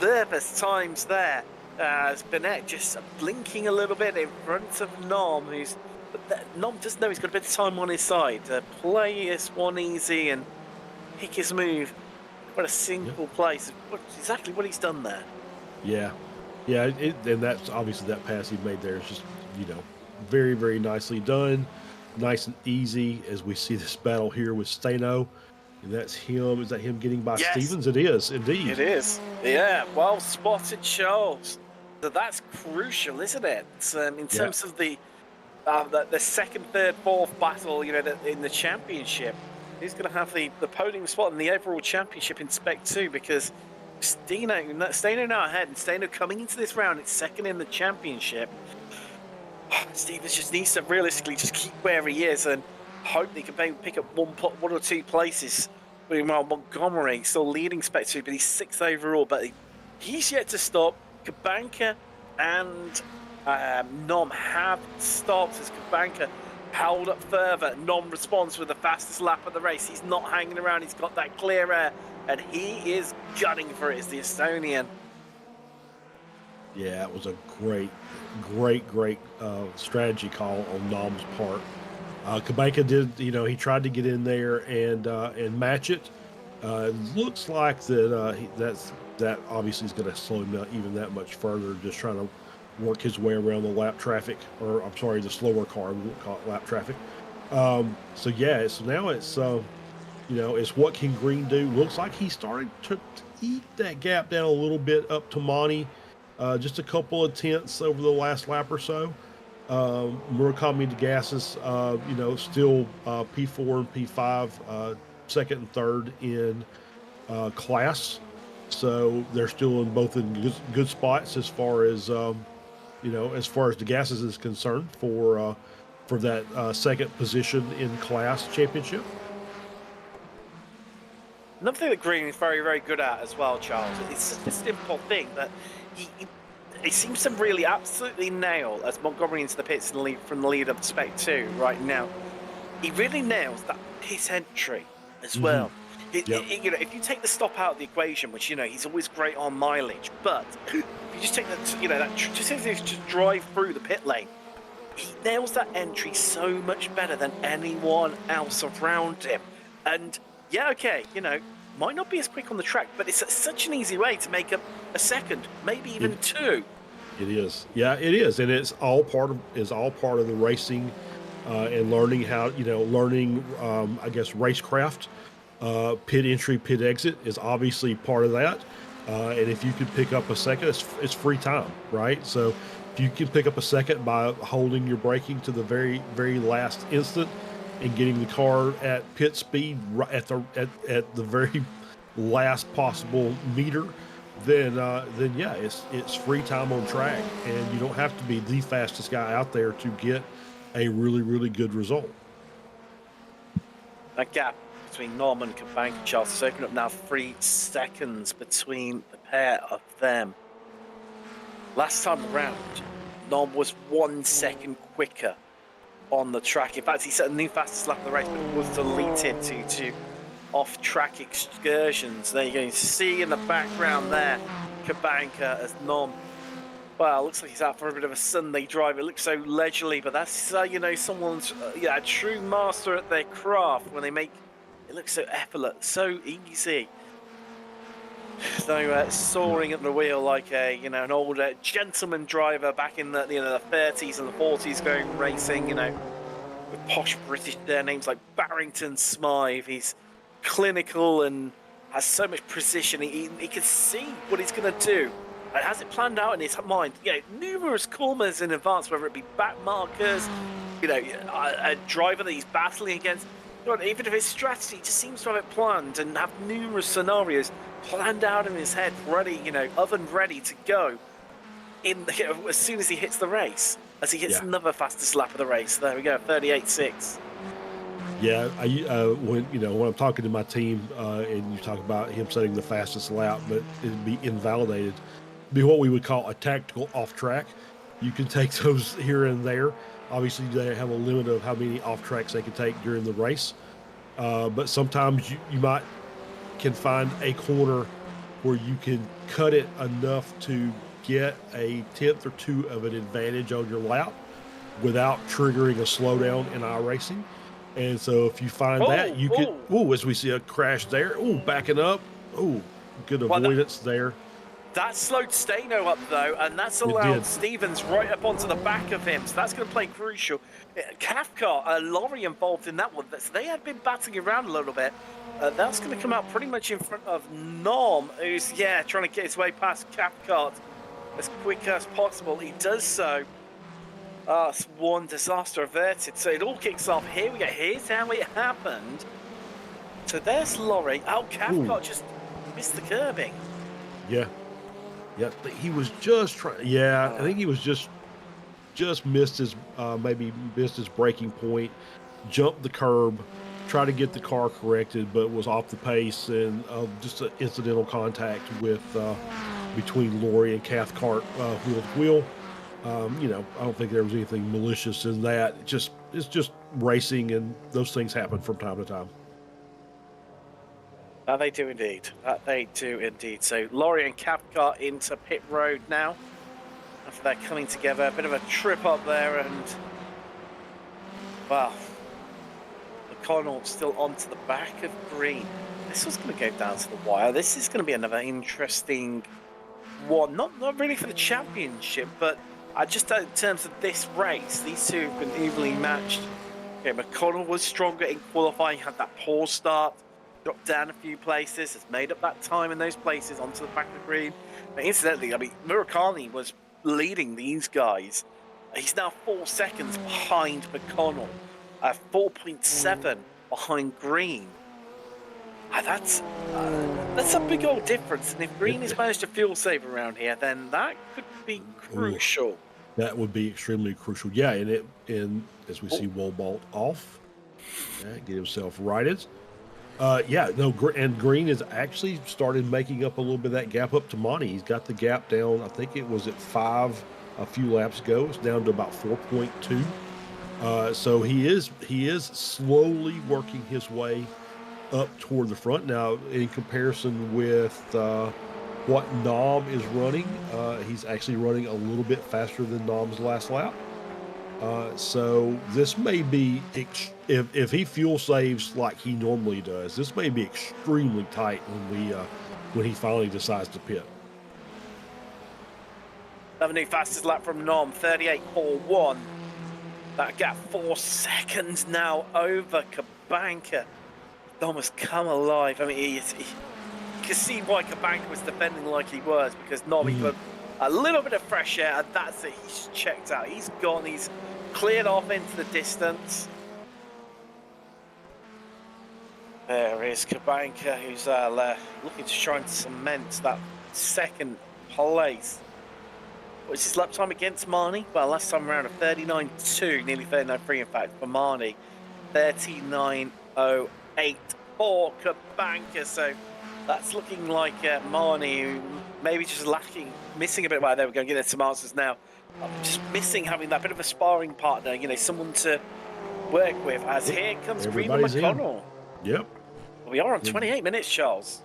Nervous times there. As Binet just blinking a little bit in front of Nom, Nom does know he's got a bit of time on his side to play this one easy and pick his move. What a simple place. Exactly what he's done there. And that's obviously that pass he made there is just, you know, very, very nicely done. Nice and easy as we see this battle here with Stano. And that's him. Is that him getting by Stevens? It is, indeed. It is. Yeah, well spotted, Charles. So that's crucial, isn't it? In terms of the second, third, fourth battle, you know, in the championship, who's going to have the podium spot in the overall championship in Spec 2? Because Stano now ahead, and Stano coming into this round, it's second in the championship. Stevens just needs to realistically just keep where he is and hope they can maybe pick up one or two places. Meanwhile, Montgomery still leading Spec 2, but he's 6th overall. But he's yet to stop. Kabanka and Nom have stopped as Kabanka held up further. Nom responds with the fastest lap of the race. He's not hanging around. He's got that clear air, and he is gunning for it as the Estonian. Yeah, it was a great strategy call on Nom's part. Kabeka did, he tried to get in there and match it. Looks like that obviously is going to slow him down even that much further. Just trying to work his way around the lap traffic, or I'm sorry, the slower car. We won't call it lap traffic. So yeah, so now it's what can Green do? Looks like he started to eat that gap down a little bit up to Monty, just a couple of tenths over the last lap or so. Murakami DeGassis, still P4 and P5, second and third in class. So they're still in good spots as far as DeGassis is concerned for that second position in class championship. Another thing that Green is very, very good at as well, Charles, it's such a simple thing that he seems to really absolutely nail as Montgomery into the pits from the lead of the Spec 2 right now. He really nails that pit entry as well. If you take the stop out of the equation, which he's always great on mileage, but if you just take just drive through the pit lane, he nails that entry so much better than anyone else around him. And yeah, okay, might not be as quick on the track, but it's such an easy way to make up a second, maybe even two. It is, yeah, it is, and it's all part of the racing and learning how I guess racecraft. Pit entry, pit exit is obviously part of that, and if you could pick up a second, it's free time, right? So if you can pick up a second by holding your braking to the very, very last instant and getting the car at pit speed at the very last possible meter, then yeah, it's free time on track, and you don't have to be the fastest guy out there to get a really, really good result. That gap between Norm and Kabank, Charles, is opening up now 3 seconds between the pair of them. Last time around, Norm was 1 second quicker on the track. In fact, he set a new fastest lap of the race, but it was deleted due to off-track excursions. There you go. You see in the background there, Kabanka as Norm. Well, looks like he's out for a bit of a Sunday drive. It looks so leisurely, but that's someone's a true master at their craft when they make it look so effortless, so easy. So soaring at the wheel like an old gentleman driver back in the 30s and the 40s, going racing, with posh British names like Barrington Smythe. He's clinical and has so much precision. He can see what he's going to do and has it planned out in his mind. Numerous corners in advance, whether it be back markers, a driver that he's battling against. Even if his strategy just seems to have it planned and have numerous scenarios planned out in his head, ready, oven ready to go as soon as he hits the race, as he hits another fastest lap of the race. There we go, 38.6. Yeah, when I'm talking to my team and you talk about him setting the fastest lap, but it'd be invalidated, it'd be what we would call a tactical off track. You can take those here and there. Obviously, they have a limit of how many off tracks they can take during the race, but sometimes you can find a corner where you can cut it enough to get a tenth or two of an advantage on your lap without triggering a slowdown in iRacing. And so if you find that, you could, as we see a crash there, backing up, good avoidance there. That slowed Stano up, though, and that's allowed Stevens right up onto the back of him, so that's going to play crucial. Cathcart, a lorry involved in that one. They had been batting around a little bit. That's going to come out pretty much in front of Norm, who's, trying to get his way past Cathcart as quick as possible. He does so. It's one disaster averted. So it all kicks off. Here we go. Here's how it happened. So there's lorry. Cathcart just missed the curbing. Yeah, he was just trying. Yeah, I think he was just missed his braking point, jumped the curb, tried to get the car corrected, but was off the pace, and just an incidental contact with between Lorry and Cathcart wheel to wheel. I don't think there was anything malicious in that. It's just racing, and those things happen from time to time. They do indeed. They do indeed. So Laurie and Cathcart into pit road now. after they're coming together. A bit of a trip up there, and well, McConnell still onto the back of Green. This was going to go down to the wire. This is going to be another interesting one. Not really for the championship, but just in terms of this race, these two have been evenly matched. Okay, McConnell was stronger in qualifying, had that poor start, dropped down a few places, has made up that time in those places onto the back of Green. But incidentally, I mean, Murakami was leading these guys. He's now 4 seconds behind McConnell, 4.7 behind Green. That's a big old difference. And if Green has managed to fuel save around here, then that could be crucial. Ooh, that would be extremely crucial. Yeah, and as we see Wobalt off, get himself righted. And Green has actually started making up a little bit of that gap up to Monty. He's got the gap down. I think it was at 5 a few laps ago. It's down to about 4.2. So he is slowly working his way up toward the front. Now, in comparison with what Nom is running, he's actually running a little bit faster than Nom's last lap. So this may be, if he fuel saves like he normally does, this may be extremely tight when he finally decides to pit. Another new fastest lap from Nom, 38.41. That gap 4 seconds now over Kabanka. Nom has come alive. I mean, you can see why Kabanka was defending like he was, because Nom, he put a little bit of fresh air, and that's it. He's checked out. He's gone. He's cleared off into the distance. There is Kabanka, who's looking to try and cement that second place. What's his lap time against Marnie? Well, last time around a 39.2, nearly 39.3 in fact for Marnie. 39.08 for Kabanka. So that's looking like Marnie, who maybe just missing a bit. Well, there we go, getting some answers now. Just missing having that bit of a sparring partner, someone to work with. As here comes Green McConnell. Yep. We are on 28 minutes, Charles.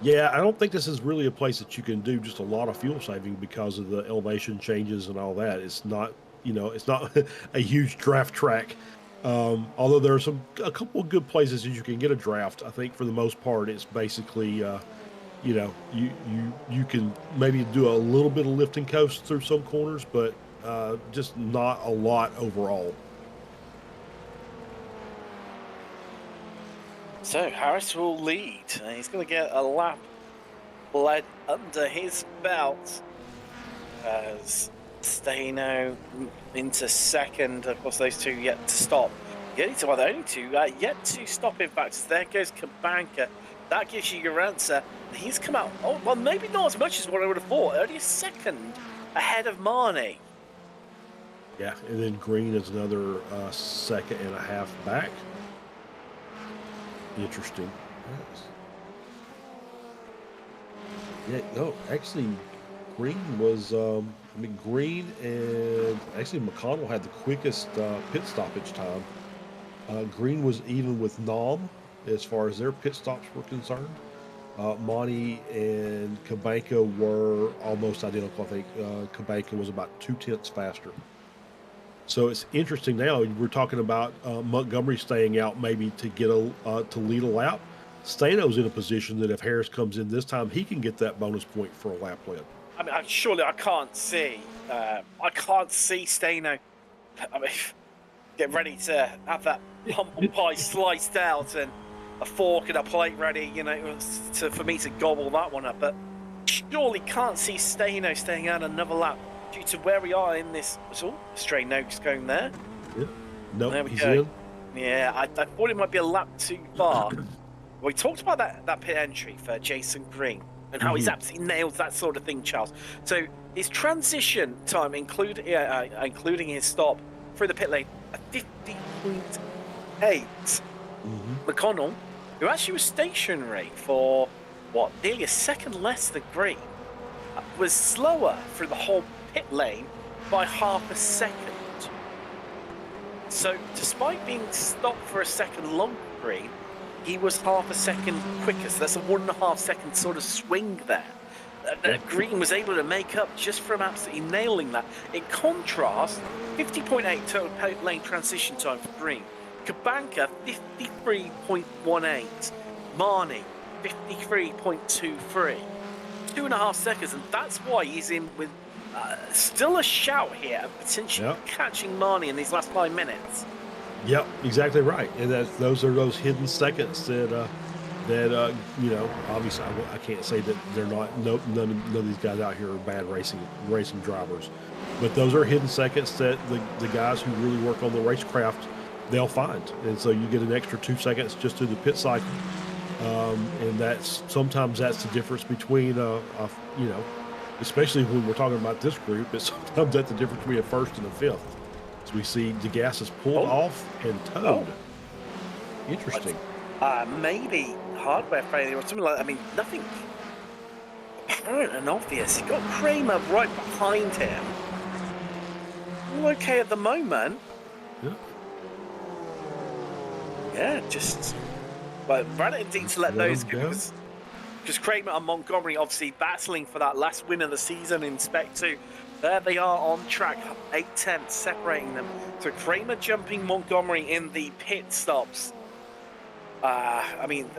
Yeah, I don't think this is really a place that you can do just a lot of fuel saving because of the elevation changes and all that. It's not, it's not a huge draft track. Although there are a couple of good places that you can get a draft. I think for the most part, it's basically, you can maybe do a little bit of lift and coast through some corners, but just not a lot overall. So Harris will lead. He's going to get a lap bled under his belt as Staino into second. Of course, those two yet to stop. The only two yet to stop, in fact. So there goes Kabanka. That gives you your answer. He's come out, well, maybe not as much as what I would have thought. Only a second ahead of Marnie. Yeah, and then Green is another second and a half back. Interesting. Yes. Yeah, no, actually, Green was, Green and actually McConnell had the quickest pit stoppage time. Green was even with Nom as far as their pit stops were concerned. Monty and Kabanka were almost identical. I think Kabanka was about 0.2 faster. So it's interesting now. We're talking about Montgomery staying out maybe to get to lead a lap. Stano's in a position that if Harris comes in this time, he can get that bonus point for a lap lead. I mean, surely I can't see Stano. I mean, get ready to have that humble pie sliced out and a fork and a plate ready, for me to gobble that one up. But surely can't see Stano staying out another lap due to where we are in this. Stray Noakes going there. Yeah. Nope, there we he's go. in. Yeah, I thought it might be a lap too far. We talked about that pit entry for Jason Green and how he's absolutely nailed that sort of thing, Charles. So his transition time, including his stop through the pit lane, a 50.8. McConnell, who actually was stationary for nearly a second less than Green, was slower through the whole pit lane by half a second. So despite being stopped for a second longer, Green, he was half a second quicker. So that's a 1.5 second sort of swing there. Green was able to make up just from absolutely nailing that. In contrast, 50.8 total lane transition time for Green. Kabanka, 53.18. Marnie, 53.23. 2.5 seconds, and that's why he's in with still a shout here, potentially catching Marnie in these last 5 minutes. Yep, exactly right. And those are those hidden seconds that you know, obviously I can't say that they're not, none of these guys out here are bad racing drivers, but those are hidden seconds that the guys who really work on the racecraft, they'll find. And so you get an extra 2 seconds just through the pit cycle. And sometimes that's the difference between, you know, especially when we're talking about this group, sometimes that's the difference between a first and a fifth. As we see the gas is pulled off and towed. Interesting. Maybe hardware failure or something like that. I mean, nothing apparent and obvious. You got Kramer right behind him. All okay at the moment. Yeah. Yeah, just... But rather indeed to let those go. Because Kramer and Montgomery obviously battling for that last win of the season in Spec 2. There they are on track, 8 tenths separating them. So Kramer jumping Montgomery in the pit stops. I mean,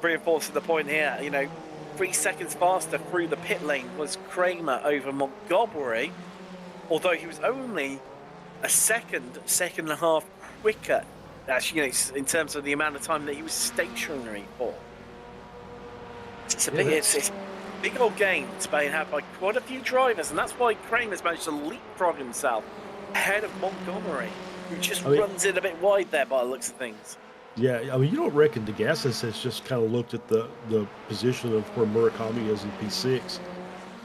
reinforcing the point here, you know, 3 seconds faster through the pit lane was Kramer over Montgomery, although he was only a second and a half quicker, actually, you know, in terms of the amount of time that he was stationary for. It's a big, it's big old gains being had by quite a few drivers, and that's why Kramer's managed to leapfrog himself ahead of Montgomery, who just runs in a bit wide there by the looks of things. Yeah, I mean, you don't reckon DeGassis has just kind of looked at the position of where Murakami is in P6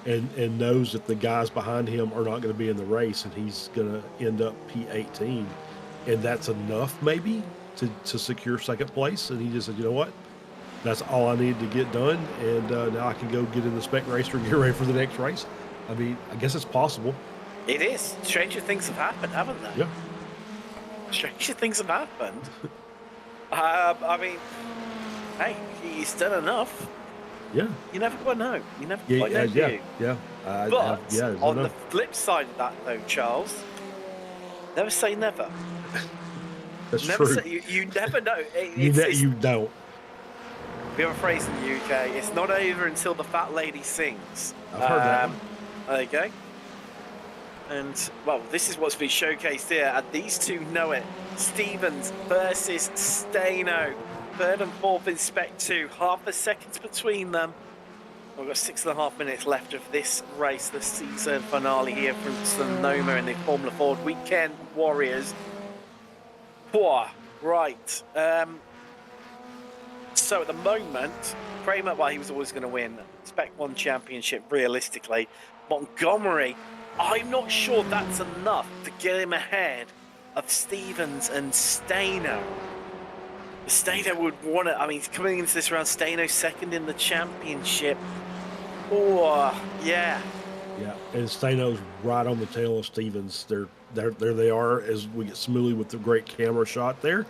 and knows that the guys behind him are not going to be in the race, and he's going to end up P18, and that's enough maybe to secure second place. And he just said, you know what, that's all I need to get done, and now I can go get in the spec racer and get ready for the next race. I mean, I guess it's possible. It is. Stranger things have happened, haven't they? Yeah. Stranger things have happened. I mean, hey, he's done enough. Yeah. You never quite know. You never quite know, do you? Yeah. But on the flip side of that, though, Charles, never say never. That's never true. Say, you never know. You don't. We have a phrase in the UK. It's not over until the fat lady sings. I've heard that. There you go. And, well, this is what's been showcased here, and these two know it. Stevens versus Staino. 3rd and 4th in Spec 2. Half a second between them. We've got 6.5 minutes left of this race, the season finale here from Sonoma in the Formula Ford Weekend Warriors. Right. So at the moment, Kramer, well, he was always going to win Spec 1 championship realistically. Montgomery, I'm not sure that's enough to get him ahead of Stevens and Staino. Staino would want it. I mean, he's coming into this round, Staino second in the championship. Oh, yeah. Yeah, and Staino's right on the tail of Stevens. There they are as we get smoothly with the great camera shot there.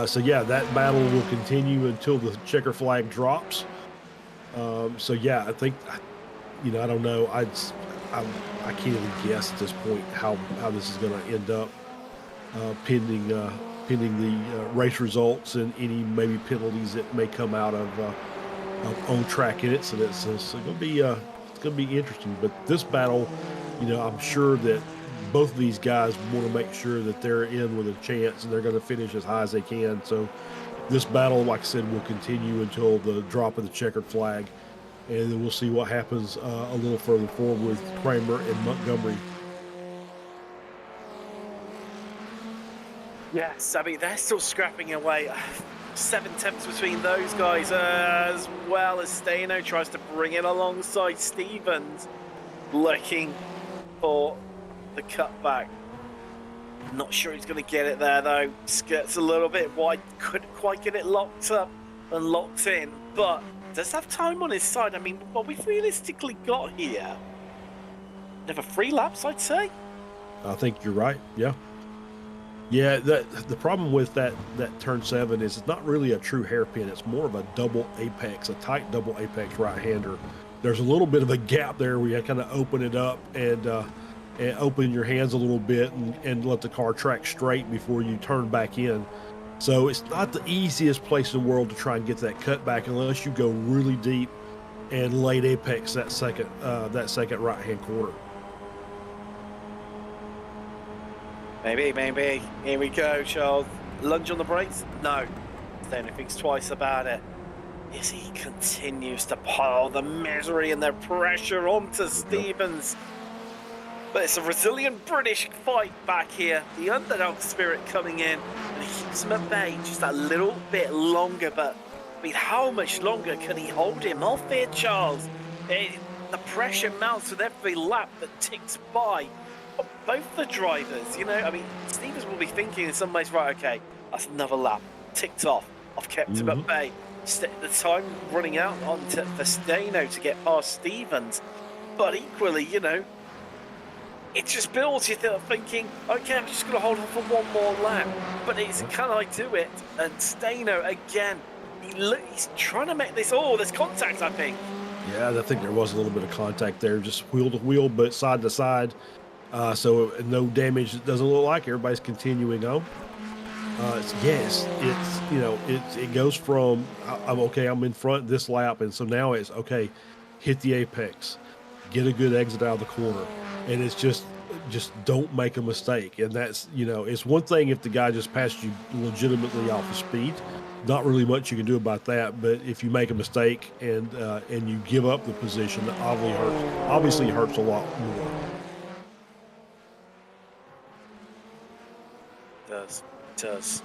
So yeah, that battle will continue until the checker flag drops. So yeah, I think, you know, I don't know. I can't even guess at this point how this is going to end up, pending the race results and any maybe penalties that may come out of on-track incidents. So it's going to be interesting. But this battle, you know, I'm sure that both of these guys want to make sure that they're in with a chance and they're going to finish as high as they can. So this battle, like I said, will continue until the drop of the checkered flag. And then we'll see what happens a little further forward with Kramer and Montgomery. Yes, I mean, they're still scrapping away. 7 tenths between those guys, as well as Staino tries to bring it alongside Stevens, looking for the cutback. Not sure he's going to get it there, though. Skirts a little bit wide, couldn't quite get it locked up and locked in, but does have time on his side. I mean, what we've realistically got here, never 3 laps, I'd say. I think you're right. Yeah. Yeah, the problem with that turn 7 is it's not really a true hairpin. It's more of a double apex, a tight double apex right-hander. there's a little bit of a gap there where you kind of open it up and open your hands a little bit and let the car track straight before you turn back in. So it's not the easiest place in the world to try and get that cut back unless you go really deep and late apex that second right-hand corner. Maybe. Here we go, Charles. Lunge on the brakes? No. Then he thinks twice about it. As he continues to pile the misery and the pressure onto Stevens. But it's a resilient British fight back here. The underdog spirit coming in, and he keeps him at bay just a little bit longer. But I mean, how much longer can he hold him off here, Charles? The pressure mounts with every lap that ticks by. Both the drivers, you know, I mean, Stevens will be thinking in some ways, right, okay, that's another lap, ticked off. I've kept him at bay. The time running out on for Staino to get past Stevens. But equally, you know, it just builds you thinking, okay, I'm just going to hold on for one more lap. But it's, can I do it? And Staino, again, he's trying to make this, there's contact, I think. Yeah, I think there was a little bit of contact there, just wheel to wheel, but side to side. So no damage, it doesn't look like. Everybody's continuing on. It goes from, I'm in front this lap, and so now it's, okay, hit the apex, get a good exit out of the corner. And it's just don't make a mistake. And that's, it's one thing if the guy just passed you legitimately off of speed. Not really much you can do about that. But if you make a mistake and you give up the position, that obviously hurts a lot more. It does.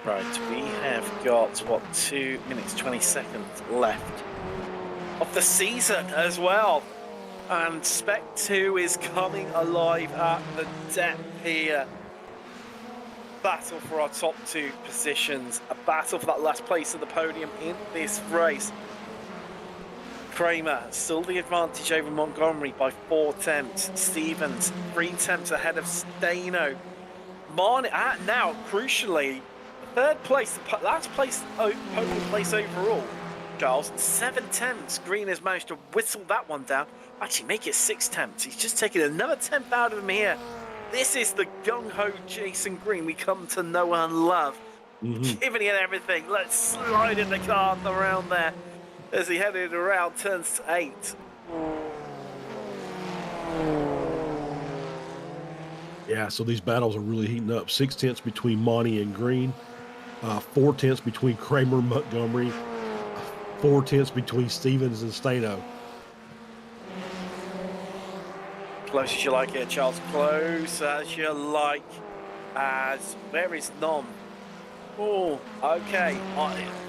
Right, we have got, 2 minutes, 20 seconds left of the season as well. And Spec 2 is coming alive at the depth here. Battle for our top 2 positions. A battle for that last place of the podium in this race. Kramer still the advantage over Montgomery by 4 tenths. Stevens 3 tenths ahead of Staino. Marnie, now, crucially, third place, last place, podium place overall. Charles, 7 tenths. Green has managed to whistle that one down. Actually, make it 6 tenths. He's just taken another tenth out of him here. This is the gung-ho Jason Green we come to know and love. Giving it everything. Let's slide in the car around there as he headed around turns 8. Yeah, so these battles are really heating up. 6 tenths between Monty and Green. 4 tenths between Kramer and Montgomery. 4 tenths between Stevens and Staino. Close as you like here, Charles. Close as you like. Where is Nom? Oh, okay.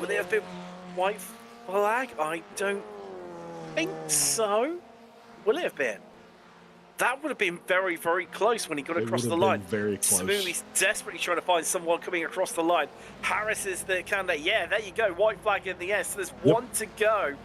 Would it have been white flag? I don't think so. Will it have been? That would have been very, very close when he got across the line. Very close. Smoothie's desperately trying to find someone coming across the line. Harris is the candidate. Yeah, there you go. White flag in the air. So there's one to go.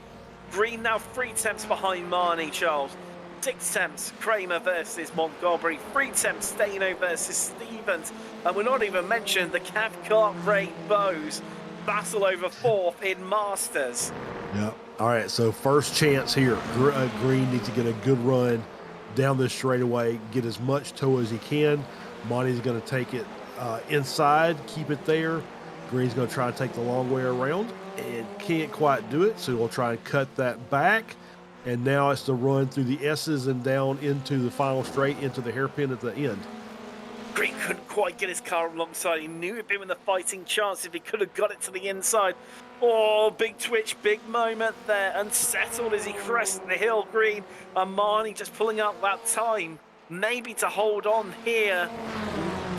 Green now 3 tenths behind Marnie, Charles. 6 tenths Kramer versus Montgomery. 3 tenths Staino versus Stevens. And we're not even mentioning the Cathcart Ray Bowes battle over 4th in Masters. Yeah. All right. So first chance here. Green needs to get a good run down this straightaway, get as much tow as he can. Monty's going to take it inside, keep it there. Green's going to try and take the long way around and can't quite do it, so we'll try and cut that back. And now it's the run through the S's and down into the final straight, into the hairpin at the end. Green couldn't quite get his car alongside. He knew he'd been with a fighting chance if he could have got it to the inside. Oh, big twitch, big moment there. Unsettled as he crested the hill. Green and Marnie just pulling out that time. Maybe to hold on here.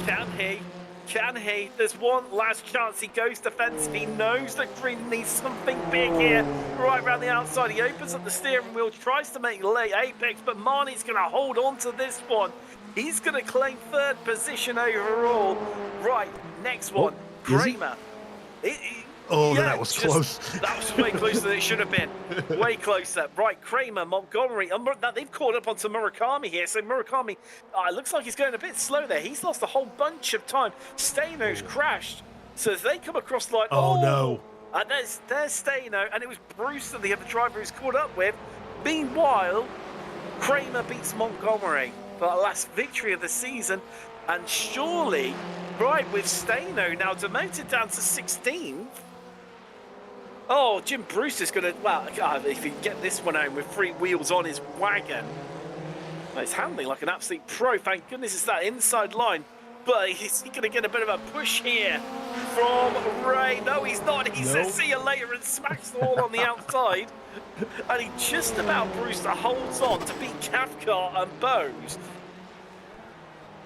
Can he? Can he? There's one last chance. He goes defensive. He knows that Green needs something big here. Right around the outside. He opens up the steering wheel, tries to make late apex, but Marnie's going to hold on to this one. He's going to claim 3rd position overall. Right, next one. Kramer. That was close. That was way closer than it should have been. Way closer. Right, Kramer, Montgomery. They've caught up onto Murakami here. So Murakami, it looks like he's going a bit slow there. He's lost a whole bunch of time. Staino's crashed. So as they come across the line... Oh, no. And there's Staino, and it was Brewster, the other driver, who's caught up with. Meanwhile, Kramer beats Montgomery for the last victory of the season, and surely, right, with Staino now demoted down to 16th. Oh, Jim Brewster's going to, well, if he can get this one home with 3 wheels on his wagon. Well, he's handling like an absolute pro. Thank goodness it's that inside line. But is he going to get a bit of a push here from Ray? No, he's not. He says, see you later, and smacks the wall on the outside. And he just about, Brewster, holds on to beat Cathcart and Bowes.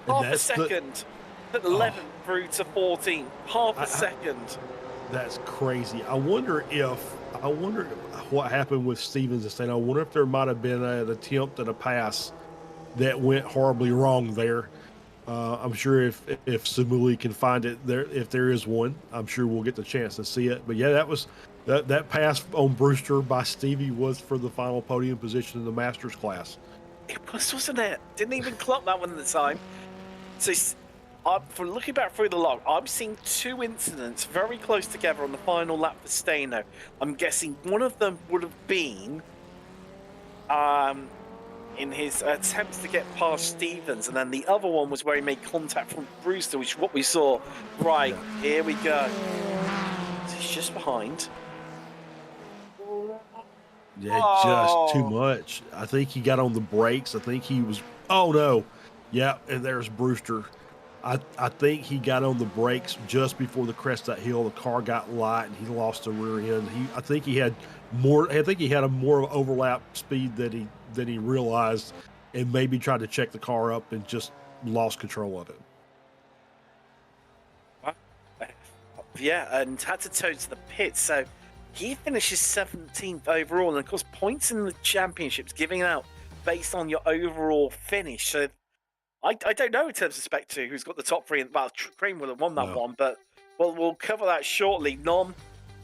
Half a second. 11th through to 14. Half a second. That's crazy. I wonder what happened with Stevens and Stain. I wonder if there might have been an attempt at a pass that went horribly wrong there. I'm sure if Samuli can find it there, if there is one, I'm sure we'll get the chance to see it. But yeah, that pass on Brewster by Stevie was for the final podium position in the Masters class. It was, wasn't it? Didn't even clock that one at the time. So from looking back through the log, I'm seeing 2 incidents very close together on the final lap for Staino. I'm guessing one of them would have been in his attempts to get past Stevens, and then the other one was where he made contact from Brewster, which is what we saw. Right, here we go. So he's just behind. Yeah, just too much. I think he got on the brakes. I think he was, oh no. Yeah, and there's Brewster. I think he got on the brakes just before the crest of that hill. The car got light and he lost the rear end. I think he had a more overlap speed than he realized, and maybe tried to check the car up and just lost control of it. Yeah, and had to tow to the pit. So he finishes 17th overall, and of course points in the championships giving out based on your overall finish. So I don't know in terms of Spec 2 who's got the top 3. Well, Cream will have won that one, but we'll cover that shortly. Nom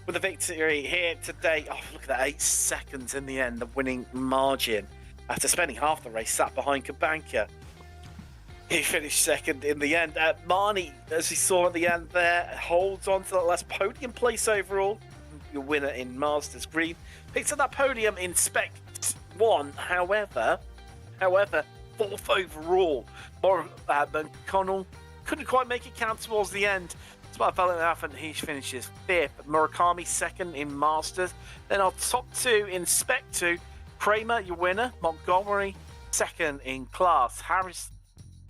with a victory here today. Oh, look at that, 8 seconds in the end, the winning margin. After spending half the race sat behind Kabanka. He finished second in the end. Marnie, as we saw at the end there, holds on to that last podium place overall. Your winner in Masters Green. Picks up that podium in Spec 1, however, 4th overall. McConnell couldn't quite make it count towards the end. It's about fell enough, and he finishes 5th. Murakami 2nd in Masters. Then our top 2 in Spec 2. Kramer, your winner. Montgomery 2nd in class. Harris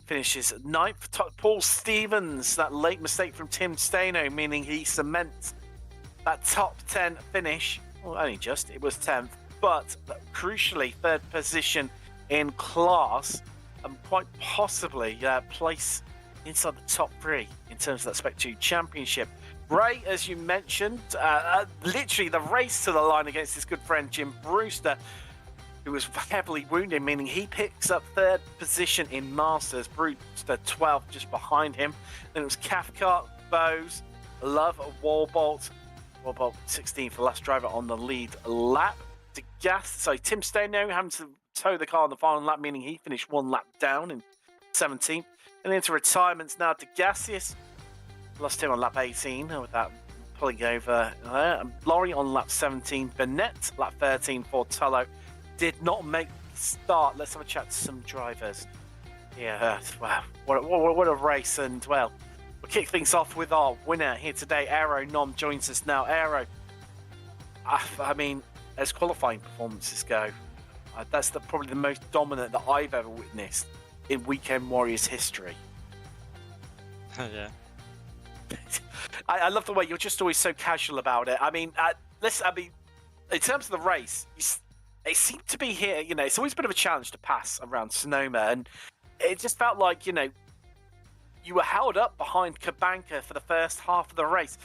finishes 9th. Paul Stevens, that late mistake from Tim Staino, meaning he cements that top 10 finish. Well, only just, it was 10th. But crucially, 3rd position in class, and quite possibly place inside the top 3 in terms of that Spec 2 championship. Ray, as you mentioned, literally the race to the line against his good friend Jim Brewster, who was heavily wounded, meaning he picks up 3rd position in Masters. Brewster 12th just behind him. Then it was Cathcart, Bowes, Love, Warbolt 16th, the last driver on the lead lap. Tim Staino having to tow the car on the final lap, meaning he finished 1 lap down in 17th. And into retirements now, DeGassius lost him on lap 18 with that pulling over there. Laurie on lap 17. Burnett, lap 13 for Tullow, did not make the start. Let's have a chat to some drivers. Yeah, wow, what a race. And well, we'll kick things off with our winner here today. Aero Nom joins us now. Aero, I mean, as qualifying performances go, that's probably the most dominant that I've ever witnessed in Weekend Warriors history. Yeah. I love the way you're just always so casual about it. I mean, in terms of the race, it seemed to be here, it's always a bit of a challenge to pass around Sonoma, and it just felt like, you were held up behind Kabanka for the first half of the race.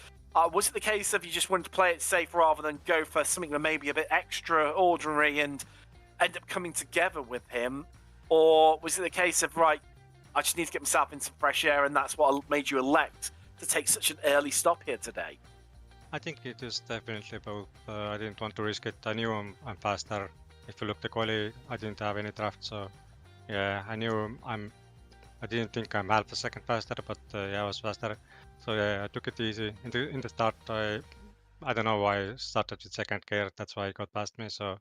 Was it the case of you just wanted to play it safe rather than go for something that may be a bit extraordinary and end up coming together with him? Or was it the case of, right, I just need to get myself in some fresh air, and that's what made you elect to take such an early stop here today? I think it is definitely both. I didn't want to risk it. I knew I'm faster. If you look at the quali, I didn't have any draft, so yeah, I knew I didn't think I'm half a second faster, but yeah, I was faster. So yeah, I took it easy. In the start, I I don't know why I started with second gear. That's why he got past me. So,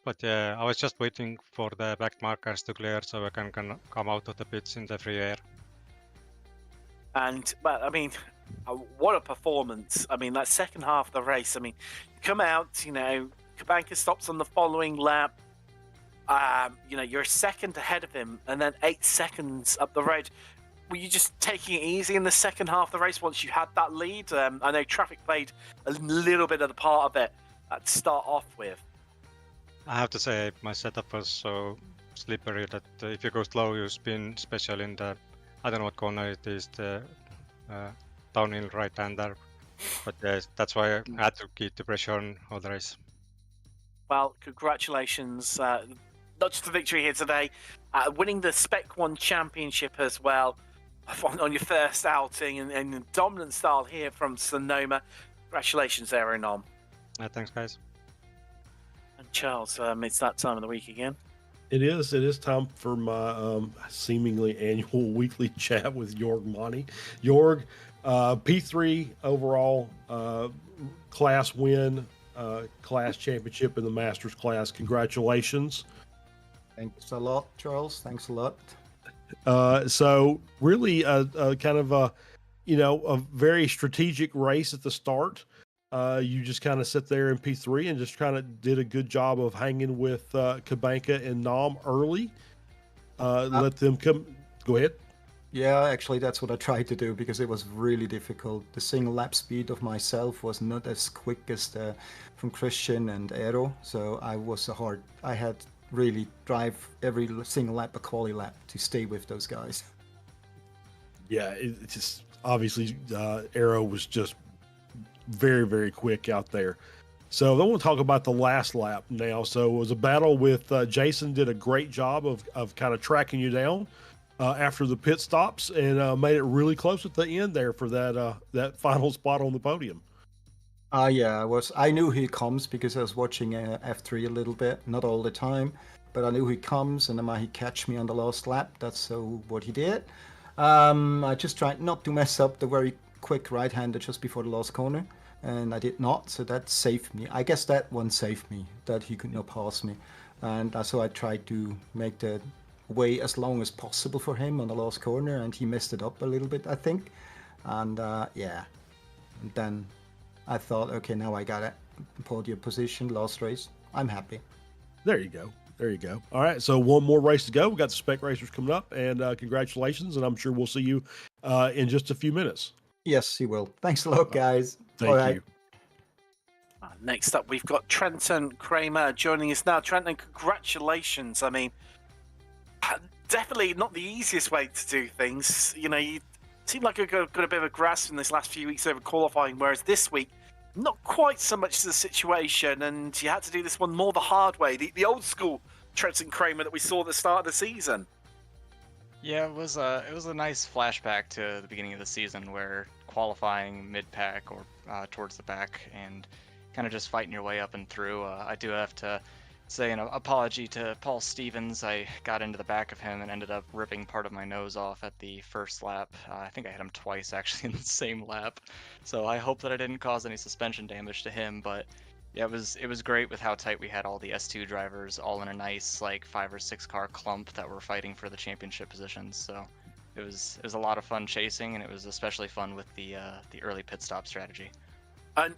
but yeah, I was just waiting for the back markers to clear so I can come out of the pits in the free air. And, well, I mean, what a performance. I mean, that second half of the race, I mean, you come out, you know, Kubanka stops on the following lap. You know, you're second ahead of him, and then 8 seconds up the road. Were you just taking it easy in the second half of the race once you had that lead? I know traffic played a little bit of the part of it to start off with. I have to say my setup was so slippery that if you go slow, you spin, especially in the, I don't know what corner it is, the downhill right-hander. But that's why I had to keep the pressure on all the race. Well, congratulations. Not just the victory here today, winning the Spec 1 Championship as well on your first outing and dominant style here from Sonoma. Congratulations there, Enom. Thanks, guys. And Charles, it's that time of the week again. It is. It is time for my seemingly annual weekly chat with Jorg Monty. Jorg, P3 overall class win, class championship in the Masters class. Congratulations. Thanks a lot, Charles. Thanks a lot. So really kind of a, you know, a very strategic race at the start. You just kind of sit there in P3 and just kind of did a good job of hanging with Kubanka and Nam early. Let them come. Go ahead. Yeah, actually, that's what I tried to do because it was really difficult. The single lap speed of myself was not as quick as the from Christian and Aero, so I had really drive every single lap a quali lap to stay with those guys. Yeah, it's just obviously Aero was just very, very quick out there. So then we'll talk about the last lap now. So it was a battle with Jason did a great job of kind of tracking you down after the pit stops and made it really close at the end there for that final spot on the podium. Yeah, I knew he comes because I was watching F3 a little bit, not all the time, but I knew he comes and then he catch me on the last lap. That's what he did. I just tried not to mess up the very quick right-hander just before the last corner, and I did not, so that saved me. I guess that one saved me, that he could not pass me, and so I tried to make the way as long as possible for him on the last corner, and he messed it up a little bit, I think, and yeah, and then I thought, okay, now I got it. Podium position, last race. I'm happy. There you go. There you go. All right, so one more race to go. We've got the Spec Racers coming up, and congratulations, and I'm sure we'll see you in just a few minutes. Yes, you will. Thanks a lot, guys. Thank you. Next up, we've got Trenton Kramer joining us now. Trenton, congratulations. I mean, definitely not the easiest way to do things. You know, you seem like you've got a bit of a grasp in this last few weeks over qualifying, whereas this week, not quite so much the situation, and you had to do this one more the hard way, the old school Trenton Kramer that we saw at the start of the season. Yeah, it was a nice flashback to the beginning of the season where qualifying mid-pack or towards the back and kind of just fighting your way up and through. I do have to say an apology to Paul Stevens. I got into the back of him and ended up ripping part of my nose off at the first lap. I think I hit him twice actually in the same lap. So I hope that I didn't cause any suspension damage to him, but yeah, it was great with how tight we had all the S2 drivers all in a nice like 5 or 6 car clump that were fighting for the championship positions. So it was a lot of fun chasing, and it was especially fun with the early pit stop strategy. And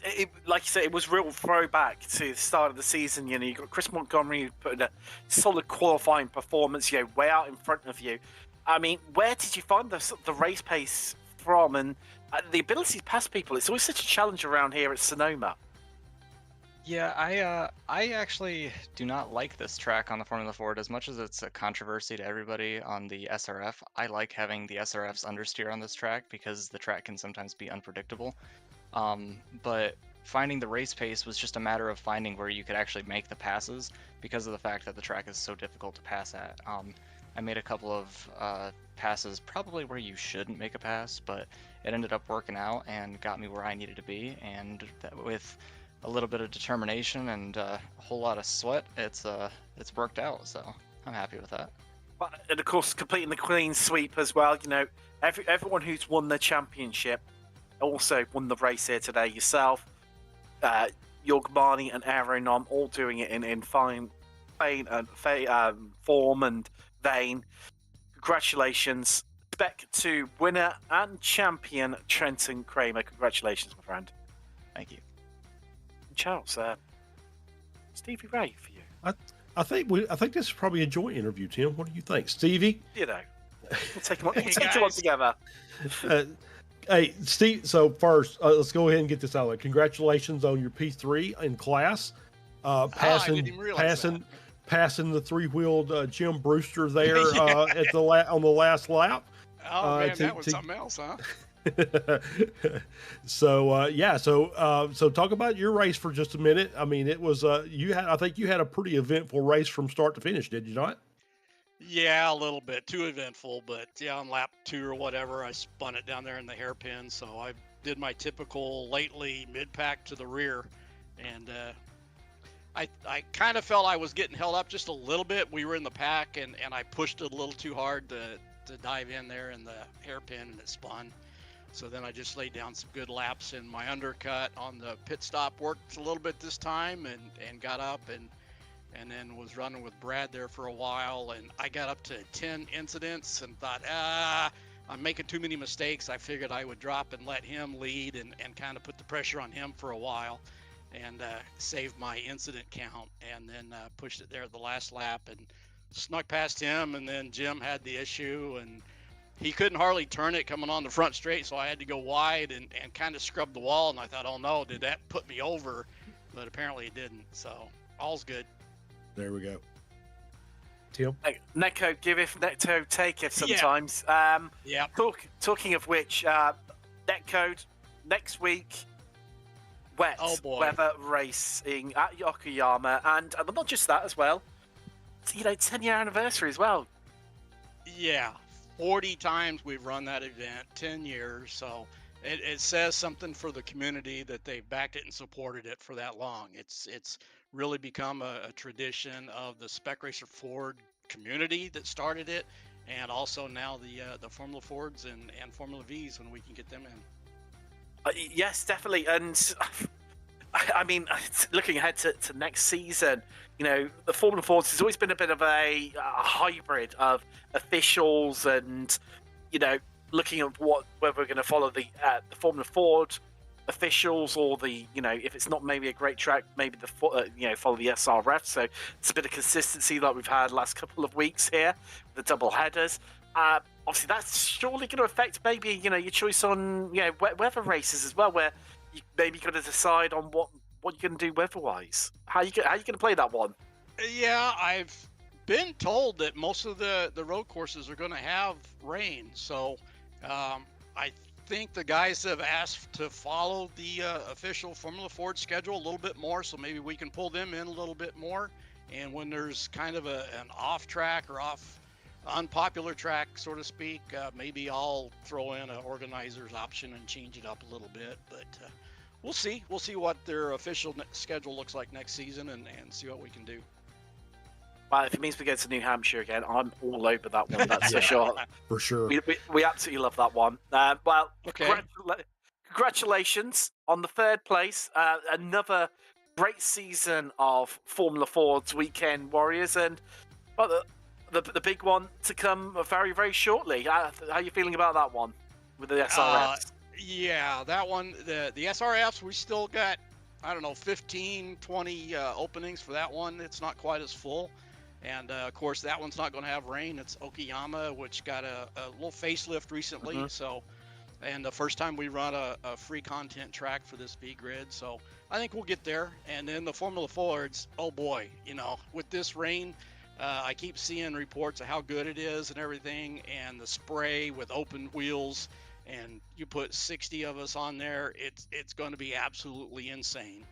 like you said, it was real throwback to the start of the season. You know, you got Chris Montgomery who put in a solid qualifying performance, you know, way out in front of you. I mean, where did you find the race pace from and the ability to pass people? It's always such a challenge around here at Sonoma. Yeah, I actually do not like this track on the Formula Ford as much as it's a controversy to everybody on the SRF. I like having the SRF's understeer on this track because the track can sometimes be unpredictable. But finding the race pace was just a matter of finding where you could actually make the passes because of the fact that the track is so difficult to pass at. I made a couple of passes probably where you shouldn't make a pass, but it ended up working out and got me where I needed to be, and with a little bit of determination and a whole lot of sweat, it's worked out, so I'm happy with that. And of course, completing the clean sweep as well. You know, everyone who's won the championship also won the race here today yourself. Yorgmani and Aeronom all doing it in fine form and vein. Congratulations. Spec 2 winner and champion Trenton Kramer. Congratulations, my friend. Thank you. Charles, Stevie Ray for you. I think this is probably a joint interview, Tim. What do you think, Stevie? You know, we'll take them all together. Hey, Steve. So first, let's go ahead and get this out of the way. Congratulations on your P3 in class. I didn't even realize Passing the three-wheeled Jim Brewster there at on the last lap. Oh man, that was something else, huh? So talk about your race for just a minute. I mean, it was I think you had a pretty eventful race from start to finish, did you not? Yeah, a little bit too eventful, but yeah, on lap 2 or whatever, I spun it down there in the hairpin. So I did my typical lately mid-pack to the rear, and I kind of felt I was getting held up just a little bit. We were in the pack, and I pushed it a little too hard to dive in there in the hairpin, and it spun. So then I just laid down some good laps in my undercut on the pit stop, worked a little bit this time, and got up and then was running with Brad there for a while, and I got up to 10 incidents and thought, I'm making too many mistakes. I figured I would drop and let him lead and kind of put the pressure on him for a while, and save my incident count, and then pushed it there at the last lap and snuck past him. And then Jim had the issue, and he couldn't hardly turn it coming on the front straight, so I had to go wide and kind of scrub the wall. And I thought, oh no, did that put me over? But apparently it didn't, so all's good. There we go. Tim? Neko giveth, Necto taketh sometimes. Yeah. Talking of which, Netcode next week, weather racing at Yokoyama, and not just that as well. 10-year anniversary as well. Yeah, 40 times we've run that event, 10 years. So it says something for the community that they've backed it and supported it for that long. It's really become a tradition of the Spec Racer Ford community that started it, and also now the Formula Fords and Formula Vs when we can get them in. Yes, definitely. And I mean, looking ahead to next season, the Formula Fords has always been a bit of a hybrid of officials and, looking at whether we're going to follow the Formula Ford officials or if it's not maybe a great track, maybe follow the SRF. So it's a bit of consistency like we've had last couple of weeks here, the double headers. Obviously, that's surely going to affect maybe your choice on weather races as well, where you maybe got to decide on what you're going to do weather-wise. How you going to play that one? Yeah, I've been told that most of the road courses are going to have rain, so I think the guys have asked to follow the official Formula Ford schedule a little bit more, so maybe we can pull them in a little bit more. And when there's kind of an off track or unpopular track, so to speak, maybe I'll throw in an organizer's option and change it up a little bit. But we'll see. We'll see what their official schedule looks like next season and see what we can do. Well, if it means we go to New Hampshire again, I'm all over that one, that's for sure. For sure. We absolutely love that one. Okay. Congratulations on the third place. Another great season of Formula Ford's Weekend Warriors, and the big one to come very, very shortly. How are you feeling about that one with the SRFs? Yeah, that one, the SRFs, we still got, 15, 20 openings for that one. It's not quite as full. And of course, that one's not going to have rain. It's Okayama, which got a little facelift recently. Mm-hmm. So, and the first time we run a free content track for this V grid. So I think we'll get there. And then the Formula Fords, oh boy, with this rain, I keep seeing reports of how good it is and everything. And the spray with open wheels, and you put 60 of us on there, it's going to be absolutely insane.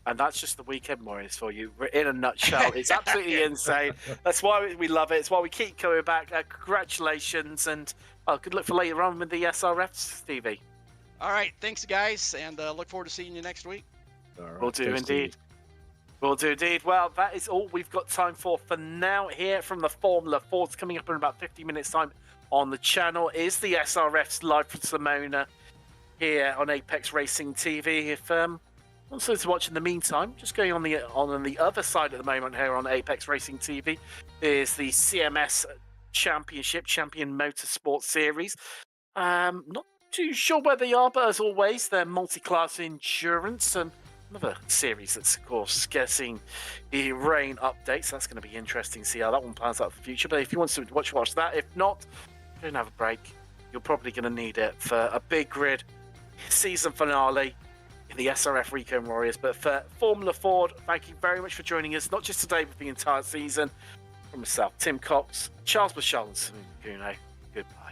And that's just the Weekend Warriors for you. In a nutshell, it's absolutely insane. That's why we love it. It's why we keep coming back. Congratulations, and good luck for later on with the SRFs, Stevie. All right, thanks, guys, and look forward to seeing you next week. All right. We'll do Thanks, indeed. Steve. We'll do indeed. Well, that is all we've got time for now here from the Formula Fords. Coming up in about 50 minutes' time on the channel is the SRFs live from Sonoma here on Apex Racing TV. If also to watch in the meantime, just going on the other side at the moment here on Apex Racing TV is the CMS Championship Champion Motorsport Series. Not too sure where they are, but as always, they're multi-class endurance and another series that's, of course, getting the rain updates. That's going to be interesting to see how that one plans out for the future. But if you want to watch that, if not, don't have a break. You're probably going to need it for a big grid season finale in the SRF Recon Warriors. But for Formula Ford, thank you very much for joining us, not just today, but the entire season. From myself, Tim Cox, Charles Michelle, and Simon Kuno. Goodbye.